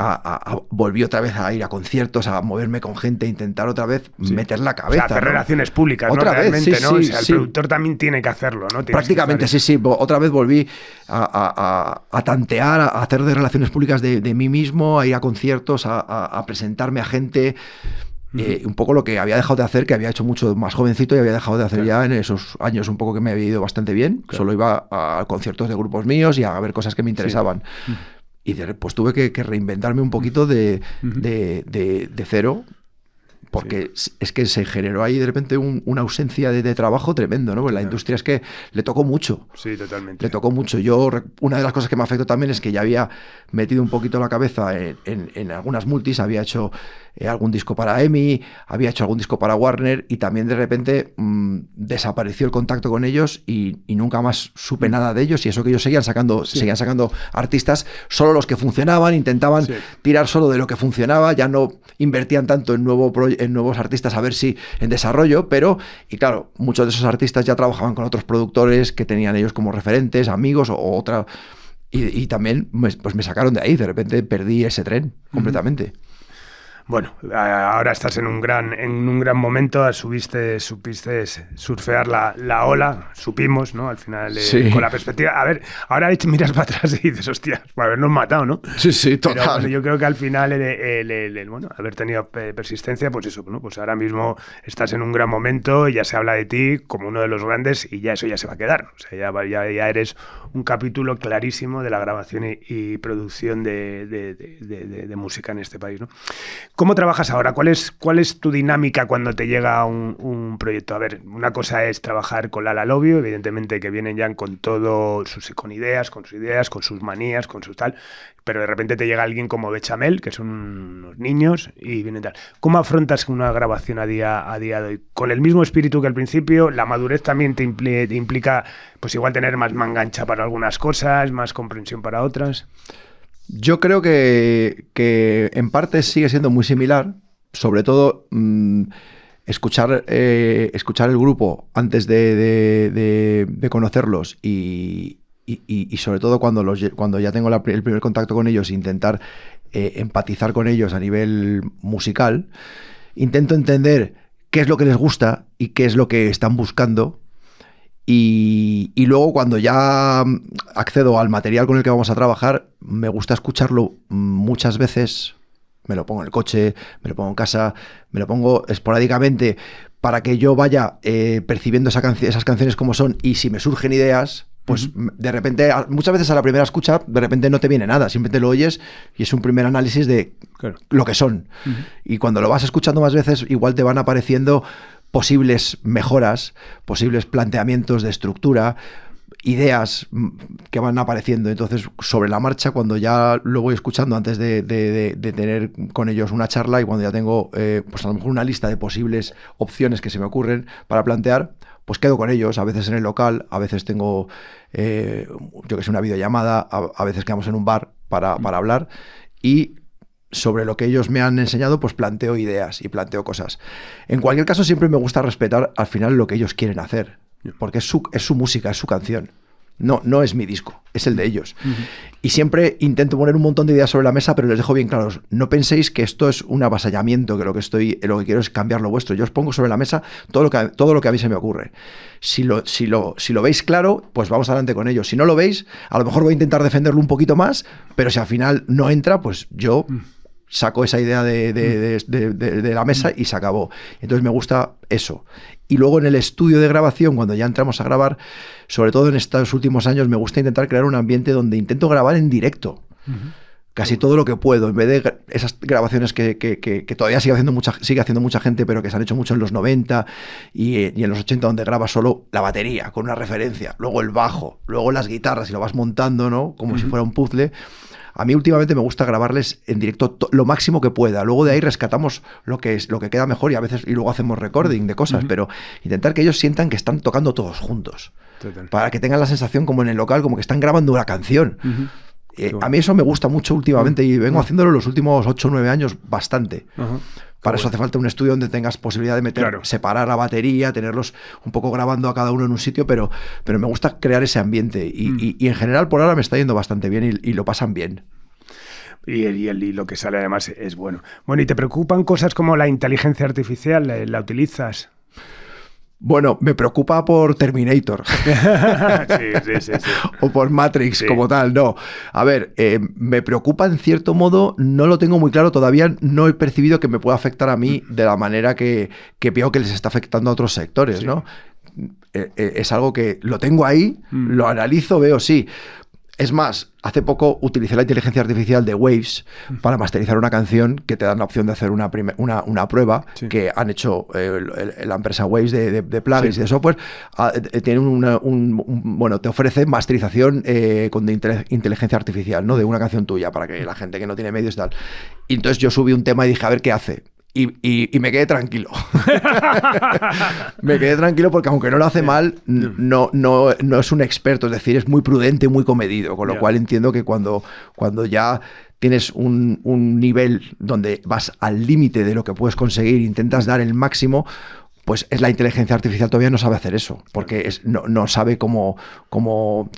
volví otra vez a ir a conciertos, a moverme con gente, a intentar otra vez meter la cabeza. O sea, hacer relaciones públicas, otra ¿no? vez, Realmente, sí, ¿no? sí, O sea, el productor también tiene que hacerlo, ¿no? Prácticamente, sí. Otra vez volví a tantear, a hacer de relaciones públicas de mí mismo, a ir a conciertos, a presentarme a gente... un poco lo que había dejado de hacer, que había hecho mucho más jovencito y había dejado de hacer ya en esos años un poco que me había ido bastante bien. Solo iba a conciertos de grupos míos y a ver cosas que me interesaban. Y pues tuve que reinventarme un poquito de cero, porque es que se generó ahí de repente una ausencia de trabajo tremendo, ¿no? Porque la industria es que le tocó mucho. Sí, totalmente. Le tocó mucho. Una de las cosas que me afectó también es que ya había metido un poquito la cabeza en algunas multis, había hecho algún disco para EMI, había hecho algún disco para Warner y también de repente desapareció el contacto con ellos y nunca más supe nada de ellos, y eso que ellos seguían sacando artistas, solo los que funcionaban, intentaban tirar solo de lo que funcionaba, ya no invertían tanto en nuevos artistas a ver si en desarrollo, y claro, muchos de esos artistas ya trabajaban con otros productores que tenían ellos como referentes, amigos o otra, y también pues me sacaron de ahí, de repente perdí ese tren completamente. Bueno, ahora estás en un gran momento, supiste surfear la ola, supimos, ¿no? Al final, con la perspectiva. A ver, ahora miras para atrás y dices, hostia, por habernos matado, ¿no? Sí, total. Pero, bueno, yo creo que al final, bueno, haber tenido persistencia, pues eso, ¿no? Pues ahora mismo estás en un gran momento y ya se habla de ti como uno de los grandes y ya eso ya se va a quedar. O sea, ya eres un capítulo clarísimo de la grabación y producción de música en este país, ¿no? ¿Cómo trabajas ahora? ¿Cuál es tu dinámica cuando te llega un proyecto? A ver, una cosa es trabajar con Lala Lobio, evidentemente que vienen ya con con ideas, con sus manías, con su tal, pero de repente te llega alguien como Bechamel, que son unos niños, y vienen tal. ¿Cómo afrontas una grabación a día de hoy? ¿Con el mismo espíritu que al principio? ¿La madurez también te implica, pues igual tener más manga ancha para algunas cosas, más comprensión para otras? Yo creo que en parte sigue siendo muy similar, sobre todo escuchar el grupo antes de conocerlos y sobre todo cuando ya tengo el primer contacto con ellos, intentar empatizar con ellos a nivel musical, intento entender qué es lo que les gusta y qué es lo que están buscando. Y luego cuando ya accedo al material con el que vamos a trabajar, me gusta escucharlo muchas veces, me lo pongo en el coche, me lo pongo en casa, me lo pongo esporádicamente para que yo vaya percibiendo esas canciones como son, y si me surgen ideas, pues de repente, muchas veces a la primera escucha, de repente no te viene nada, simplemente lo oyes y es un primer análisis de lo que son. Y cuando lo vas escuchando más veces, igual te van apareciendo posibles mejoras, posibles planteamientos de estructura, ideas que van apareciendo. Entonces, sobre la marcha, cuando ya lo voy escuchando antes de tener con ellos una charla y cuando ya tengo pues a lo mejor una lista de posibles opciones que se me ocurren para plantear, pues quedo con ellos, a veces en el local, a veces tengo, yo que sé, una videollamada, a veces quedamos en un bar para hablar y sobre lo que ellos me han enseñado, pues planteo ideas y planteo cosas. En cualquier caso, siempre me gusta respetar al final lo que ellos quieren hacer, porque es su música, es su canción. No es mi disco, es el de ellos. Y siempre intento poner un montón de ideas sobre la mesa, pero les dejo bien claros. No penséis que esto es un avasallamiento, que lo que quiero es cambiar lo vuestro. Yo os pongo sobre la mesa todo lo que a mí se me ocurre. Si lo veis claro, pues vamos adelante con ello. Si no lo veis, a lo mejor voy a intentar defenderlo un poquito más, pero si al final no entra, pues yo saco esa idea de la mesa y se acabó. Entonces me gusta eso. Y luego en el estudio de grabación, cuando ya entramos a grabar, sobre todo en estos últimos años, me gusta intentar crear un ambiente donde intento grabar en directo. Casi todo lo que puedo, en vez de esas grabaciones que todavía sigue haciendo mucha gente, pero que se han hecho mucho en los 90 y en los 80, donde grabas solo la batería con una referencia, luego el bajo, luego las guitarras y lo vas montando, ¿no? Como si fuera un puzzle. A mí últimamente me gusta grabarles en directo lo máximo que pueda. Luego de ahí rescatamos lo que queda mejor y luego hacemos recording de cosas, pero intentar que ellos sientan que están tocando todos juntos. Total. Para que tengan la sensación como en el local, como que están grabando una canción. A mí eso me gusta mucho últimamente y vengo haciéndolo los últimos 8 o 9 años bastante. Para eso hace falta un estudio donde tengas posibilidad de separar la batería, tenerlos un poco grabando a cada uno en un sitio, pero me gusta crear ese ambiente y en general por ahora me está yendo bastante bien y lo pasan bien. Y lo que sale además es bueno. Bueno, ¿y te preocupan cosas como la inteligencia artificial? ¿La utilizas? Bueno, me preocupa por Terminator. Sí. O por Matrix como tal, no. A ver, me preocupa en cierto modo, no lo tengo muy claro, todavía no he percibido que me pueda afectar a mí de la manera que veo que les está afectando a otros sectores, ¿no? Es algo que lo tengo ahí, lo analizo, veo, sí. Es más, hace poco utilicé la inteligencia artificial de Waves para masterizar una canción que te dan la opción de hacer una prueba que han hecho la empresa Waves de plugins y de software. Tiene bueno, te ofrece masterización con inteligencia artificial, ¿no? De una canción tuya para que la gente que no tiene medios y tal. Y entonces yo subí un tema y dije, a ver qué hace. Y me quedé tranquilo. Me quedé tranquilo porque aunque no lo hace mal, no es un experto, es decir, es muy prudente, muy comedido, con lo cual entiendo que cuando ya tienes un nivel donde vas al límite de lo que puedes conseguir, intentas dar el máximo, pues la inteligencia artificial todavía no sabe hacer eso, porque no sabe cómo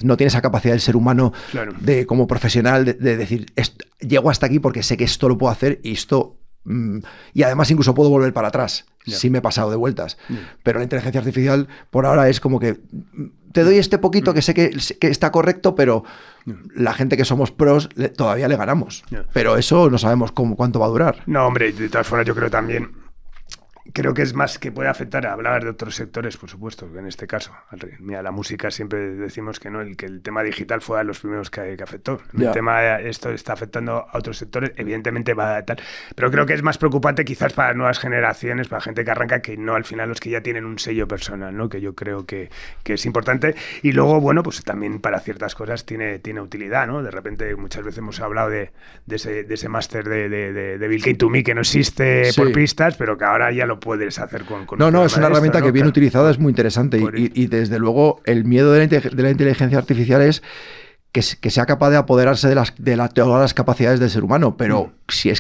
no tiene esa capacidad del ser humano de como profesional de decir, llego hasta aquí porque sé que esto lo puedo hacer y esto... y además incluso puedo volver para atrás si me he pasado de vueltas, pero la inteligencia artificial por ahora es como que te doy este poquito que sé que está correcto, pero la gente que somos pros todavía le ganamos, pero eso no sabemos cuánto va a durar. No, hombre, de todas formas yo creo que es más que puede afectar a hablar de otros sectores, por supuesto, en este caso. Mira, la música siempre decimos que el tema digital fue de los primeros que afectó. El tema, esto está afectando a otros sectores, evidentemente va a tal. Pero creo que es más preocupante quizás para nuevas generaciones, para gente que arranca, que no al final los que ya tienen un sello personal, ¿no? Que yo creo que es importante. Y luego, bueno, pues también para ciertas cosas tiene utilidad, ¿no? De repente muchas veces hemos hablado de ese máster de Bill K to Me que no existe por pistas, pero que ahora ya lo puedes hacer con No, es una herramienta que bien utilizada es muy interesante y desde luego el miedo de la inteligencia artificial es que sea capaz de apoderarse de todas las capacidades del ser humano, pero si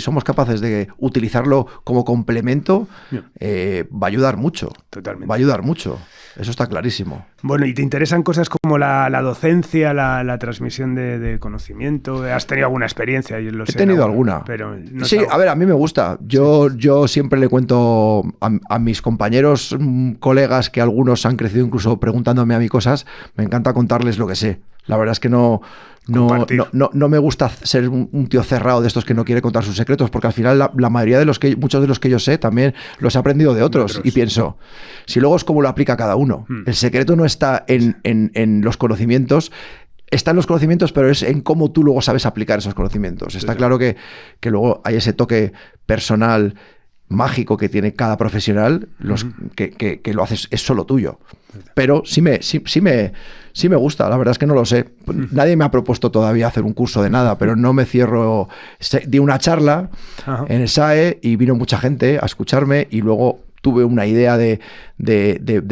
somos capaces de utilizarlo como complemento, va a ayudar mucho. Totalmente. Va a ayudar mucho. Eso está clarísimo. Bueno, ¿y te interesan cosas como la docencia, la transmisión de conocimiento? ¿Has tenido alguna experiencia? He tenido alguna. Pero no sí, a ver, a mí me gusta. Yo siempre le cuento a mis compañeros, colegas, que algunos han crecido incluso preguntándome a mí cosas, me encanta contarles lo que sé. La verdad es que no me gusta ser un tío cerrado de estos que no quiere contar sus secretos, porque al final la mayoría de muchos de los que yo sé también los he aprendido de otros. Y pienso, si luego es como lo aplica cada uno. El secreto no está en los conocimientos, está en los conocimientos, pero es en cómo tú luego sabes aplicar esos conocimientos. Está claro que luego hay ese toque personal, mágico que tiene cada profesional, que lo haces, es solo tuyo. Pero sí me gusta, la verdad es que no lo sé. Nadie me ha propuesto todavía hacer un curso de nada, pero no me cierro. Di una charla en el SAE y vino mucha gente a escucharme, y luego tuve una idea de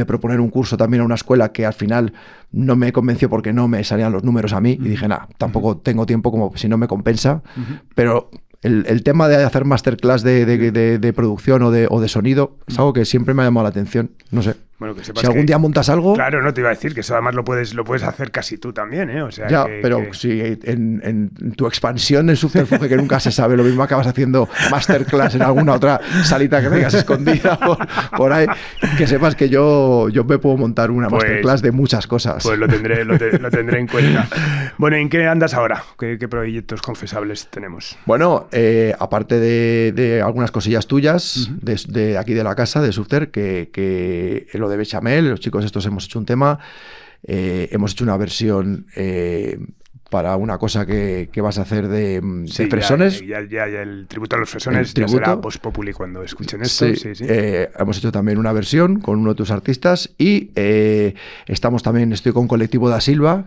proponer un curso también a una escuela que al final no me convenció porque no me salían los números a mí, y dije, tampoco tengo tiempo, como si no me compensa, pero el tema de hacer masterclass de producción o de sonido es algo que siempre me ha llamado la atención, no sé. Bueno, que sepas si algún día montas algo... Claro, no te iba a decir que eso además lo puedes hacer casi tú también, ¿eh? O sea, ya, pero si en tu expansión en Subterfuge, que nunca se sabe, lo mismo acabas haciendo masterclass en alguna otra salita que tengas escondida por ahí, que sepas que yo me puedo montar una masterclass de muchas cosas. Pues lo tendré en cuenta. Bueno, ¿en qué andas ahora? ¿Qué proyectos confesables tenemos? Bueno, aparte de algunas cosillas tuyas, de aquí de la casa, de Subter, que lo de Bechamel, los chicos estos hemos hecho un tema, hemos hecho una versión para una cosa que vas a hacer de fresones. Ya el tributo a los fresones ya será Voz Populi cuando escuchen esto. Sí. Hemos hecho también una versión con uno de tus artistas, y estoy con Colectivo da Silva,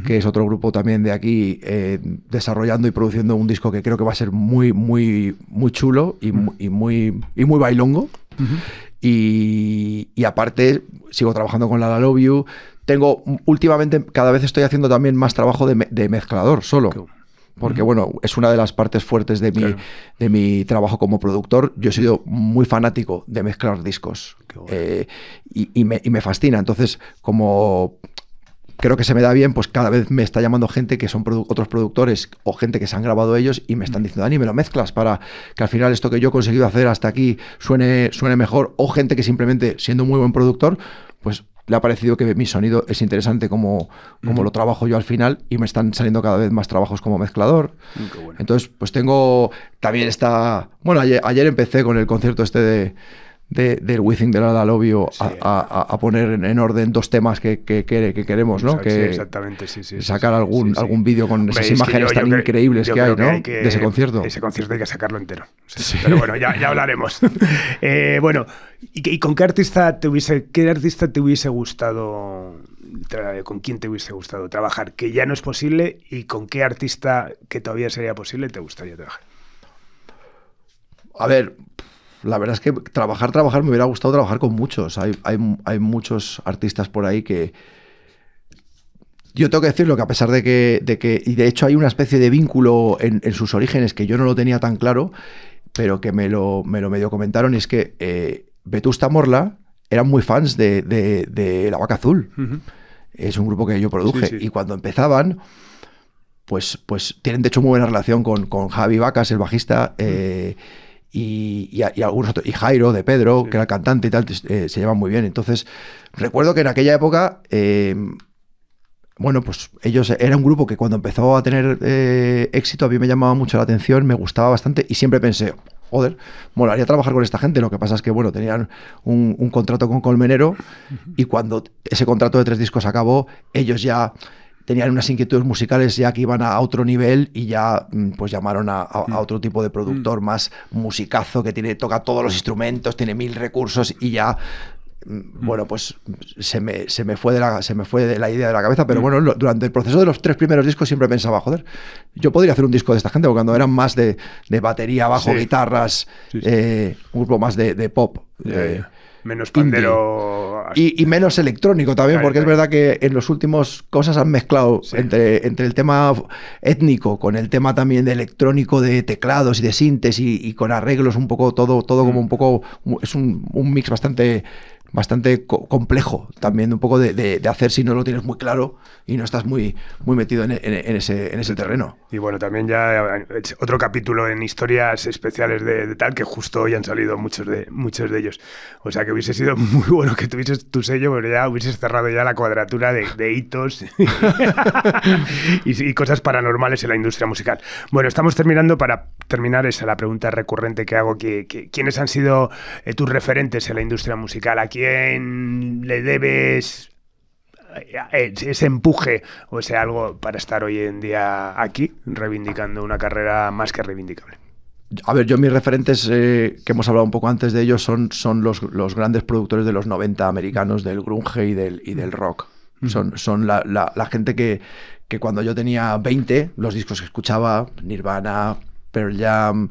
que es otro grupo también de aquí, desarrollando y produciendo un disco que creo que va a ser muy, muy, muy chulo y muy bailongo. Y aparte sigo trabajando con La Love You. Últimamente cada vez estoy haciendo también más trabajo de mezclador solo, porque bueno, es una de las partes fuertes de mi trabajo como productor. Yo he sido muy fanático de mezclar discos, y me fascina. Entonces, como creo que se me da bien, pues cada vez me está llamando gente que son otros productores o gente que se han grabado ellos, y me están diciendo, Dani, me lo mezclas para que al final esto que yo he conseguido hacer hasta aquí suene mejor, o gente que simplemente, siendo un muy buen productor, pues le ha parecido que mi sonido es interesante como lo trabajo yo al final, y me están saliendo cada vez más trabajos como mezclador. Bueno. Entonces, pues tengo también bueno, ayer empecé con el concierto del Within de La Love You, a poner en orden dos temas que queremos, ¿no? Sí, exactamente, sí. Sacar algún vídeo con esas imágenes tan increíbles que hay, ¿no? De ese concierto. Ese concierto hay que sacarlo entero. Sí. Pero bueno, ya hablaremos. Bueno, ¿y con qué artista te hubiese gustado, con quién te hubiese gustado trabajar, que ya no es posible, y con qué artista que todavía sería posible te gustaría trabajar? A ver, la verdad es que trabajar, me hubiera gustado trabajar con muchos. Hay muchos artistas por ahí que... Yo tengo que decirlo, que a pesar de que y de hecho hay una especie de vínculo en sus orígenes que yo no lo tenía tan claro, pero que me lo medio comentaron, y es que Vetusta Morla eran muy fans de La Vaca Azul. Es un grupo que yo produje, y cuando empezaban, pues tienen de hecho muy buena relación con Javi Vacas, el bajista, y algunos otros, y Jairo de Pedro, que era el cantante y tal, se llevan muy bien. Entonces recuerdo que en aquella época, bueno, pues ellos era un grupo que cuando empezó a tener éxito a mí me llamaba mucho la atención, me gustaba bastante, y siempre pensé, joder, molaría trabajar con esta gente. Lo que pasa es que, bueno, tenían un contrato con Colmenero, y cuando ese contrato de 3 discos acabó, ellos ya tenían unas inquietudes musicales ya que iban a otro nivel, y ya pues llamaron a otro tipo de productor más musicazo, que toca todos los instrumentos, tiene 1000 recursos, y ya bueno, pues se me fue de la idea de la cabeza. Pero bueno, durante el proceso de los 3 primeros discos siempre pensaba, joder, yo podría hacer un disco de esta gente, porque cuando eran más de batería, bajo, guitarras, un grupo más de pop, menos pandero y menos electrónico también, porque es verdad que en los últimos cosas han mezclado entre el tema étnico con el tema también de electrónico, de teclados y de sintes, y con arreglos un poco todo como un poco, es un mix bastante bastante complejo también, un poco de hacer si no lo tienes muy claro y no estás muy metido en ese terreno. Y bueno, también ya otro capítulo en historias especiales de tal, que justo hoy han salido muchos de ellos. O sea que hubiese sido muy bueno que tuvieses tu sello, porque ya hubieses cerrado ya la cuadratura de hitos y cosas paranormales en la industria musical. Bueno, estamos terminando. Para terminar, esa es la pregunta recurrente que hago, ¿quiénes han sido tus referentes en la industria musical? ¿A quién le debes ese empuje o ese algo para estar hoy en día aquí, reivindicando una carrera más que reivindicable? A ver, yo mis referentes, que hemos hablado un poco antes de ellos, son los grandes productores de los 90 americanos, del grunge y del rock. Son la gente que cuando yo tenía 20, los discos que escuchaba, Nirvana, Pearl Jam,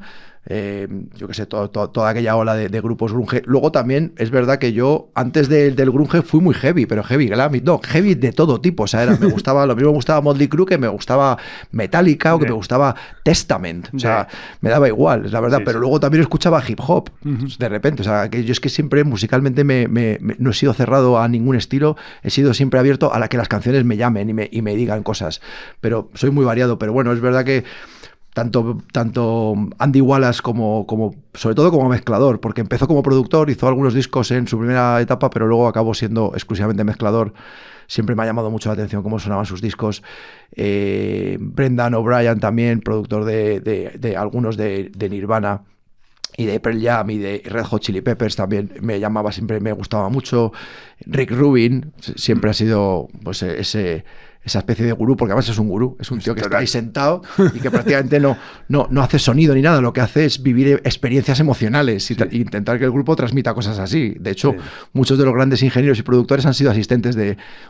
yo qué sé, toda aquella ola de grupos grunge. Luego también es verdad que yo antes del grunge fui muy heavy, pero heavy glam, no, heavy de todo tipo. O sea, lo mismo me gustaba Motley Crue que me gustaba Metallica o que me gustaba Testament. O sea, me daba igual, es la verdad. Pero luego también escuchaba hip hop de repente. O sea, que yo es que siempre musicalmente no he sido cerrado a ningún estilo, he sido siempre abierto a que las canciones me llamen y me digan cosas. Pero soy muy variado. Pero bueno, es verdad que tanto Andy Wallace como sobre todo como mezclador, porque empezó como productor, hizo algunos discos en su primera etapa, pero luego acabó siendo exclusivamente mezclador. Siempre me ha llamado mucho la atención cómo sonaban sus discos. Brendan O'Brien también, productor de algunos de Nirvana y de Pearl Jam y de Red Hot Chili Peppers, también siempre me gustaba mucho. Rick Rubin siempre ha sido pues esa especie de gurú, porque además es un gurú, es un tío que está ahí sentado y que prácticamente no hace sonido ni nada, lo que hace es vivir experiencias emocionales y intentar que el grupo transmita cosas así. De hecho, muchos de los grandes ingenieros y productores han sido asistentes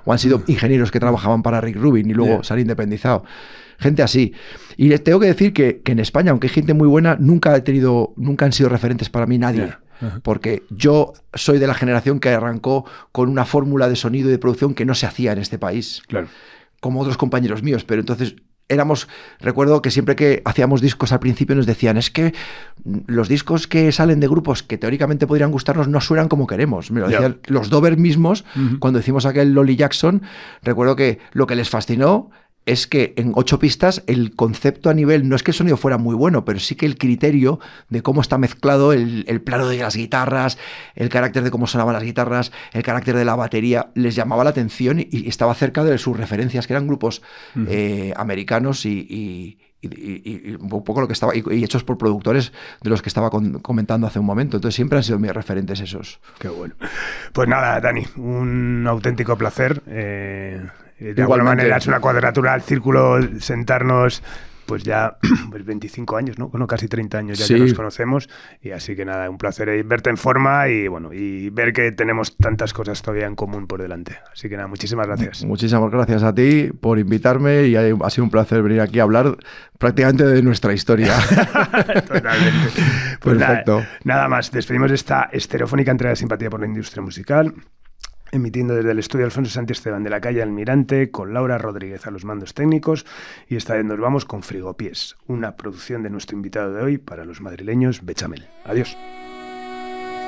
o han sido ingenieros que trabajaban para Rick Rubin y luego se han independizado. Gente así. Y tengo que decir que en España, aunque hay gente muy buena, nunca han sido referentes para mí nadie. Porque yo soy de la generación que arrancó con una fórmula de sonido y de producción que no se hacía en este país. Claro. Como otros compañeros míos, pero entonces recuerdo que siempre que hacíamos discos al principio nos decían, es que los discos que salen de grupos que teóricamente podrían gustarnos no suenan como queremos. Me lo decían los Dover mismos, cuando hicimos aquel Lolly Jackson. Recuerdo que lo que les fascinó es que en 8 pistas el concepto a nivel, no es que el sonido fuera muy bueno, pero sí que el criterio de cómo está mezclado el plano de las guitarras, el carácter de cómo sonaban las guitarras, el carácter de la batería, les llamaba la atención y estaba cerca de sus referencias, que eran grupos americanos y un poco lo que estaba y hechos por productores de los que estaba comentando hace un momento. Entonces siempre han sido mis referentes esos. Qué bueno. Pues nada, Dani, un auténtico placer. De alguna manera es una cuadratura al círculo sentarnos, pues ya pues 25 años, ¿no? Bueno, casi 30 años ya que nos conocemos, y así que nada, un placer verte en forma y bueno, y ver que tenemos tantas cosas todavía en común por delante. Así que nada, muchísimas gracias. Muchísimas gracias a ti por invitarme y ha sido un placer venir aquí a hablar prácticamente de nuestra historia. Totalmente. Pues perfecto. Nada más, despedimos esta estereofónica entrega de Simpatía por la Industria Musical, emitiendo desde el estudio Alfonso Santisteban de la calle Almirante, con Laura Rodríguez a los mandos técnicos, y esta vez nos vamos con Frigopiés, una producción de nuestro invitado de hoy para los madrileños Bechamel. Adiós.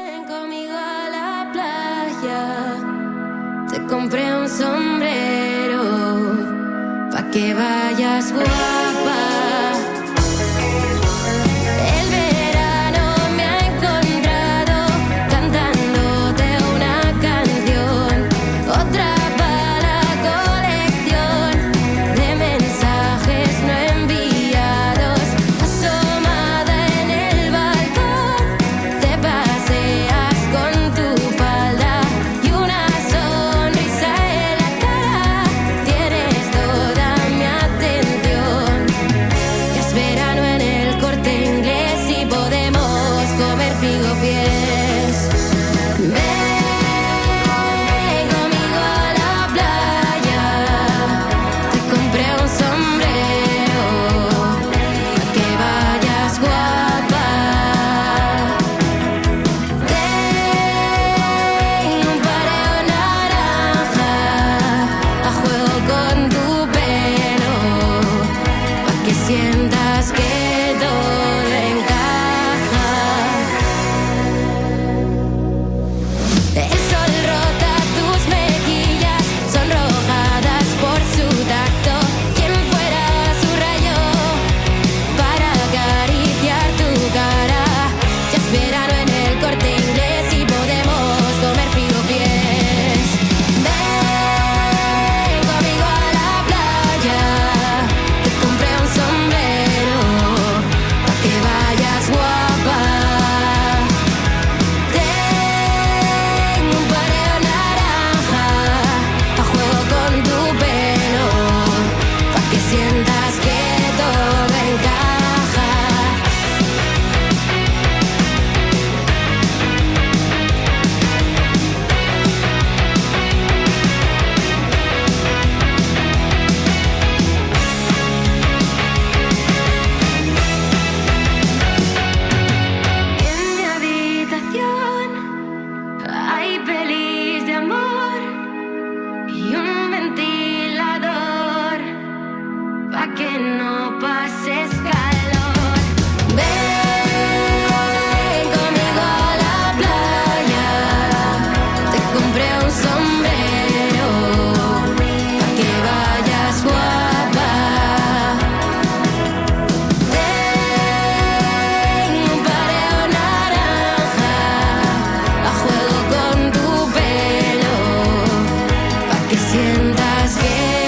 Ven conmigo a la playa, te compré un sombrero pa' que vayas guapa. Toda mi atención. sientas bien.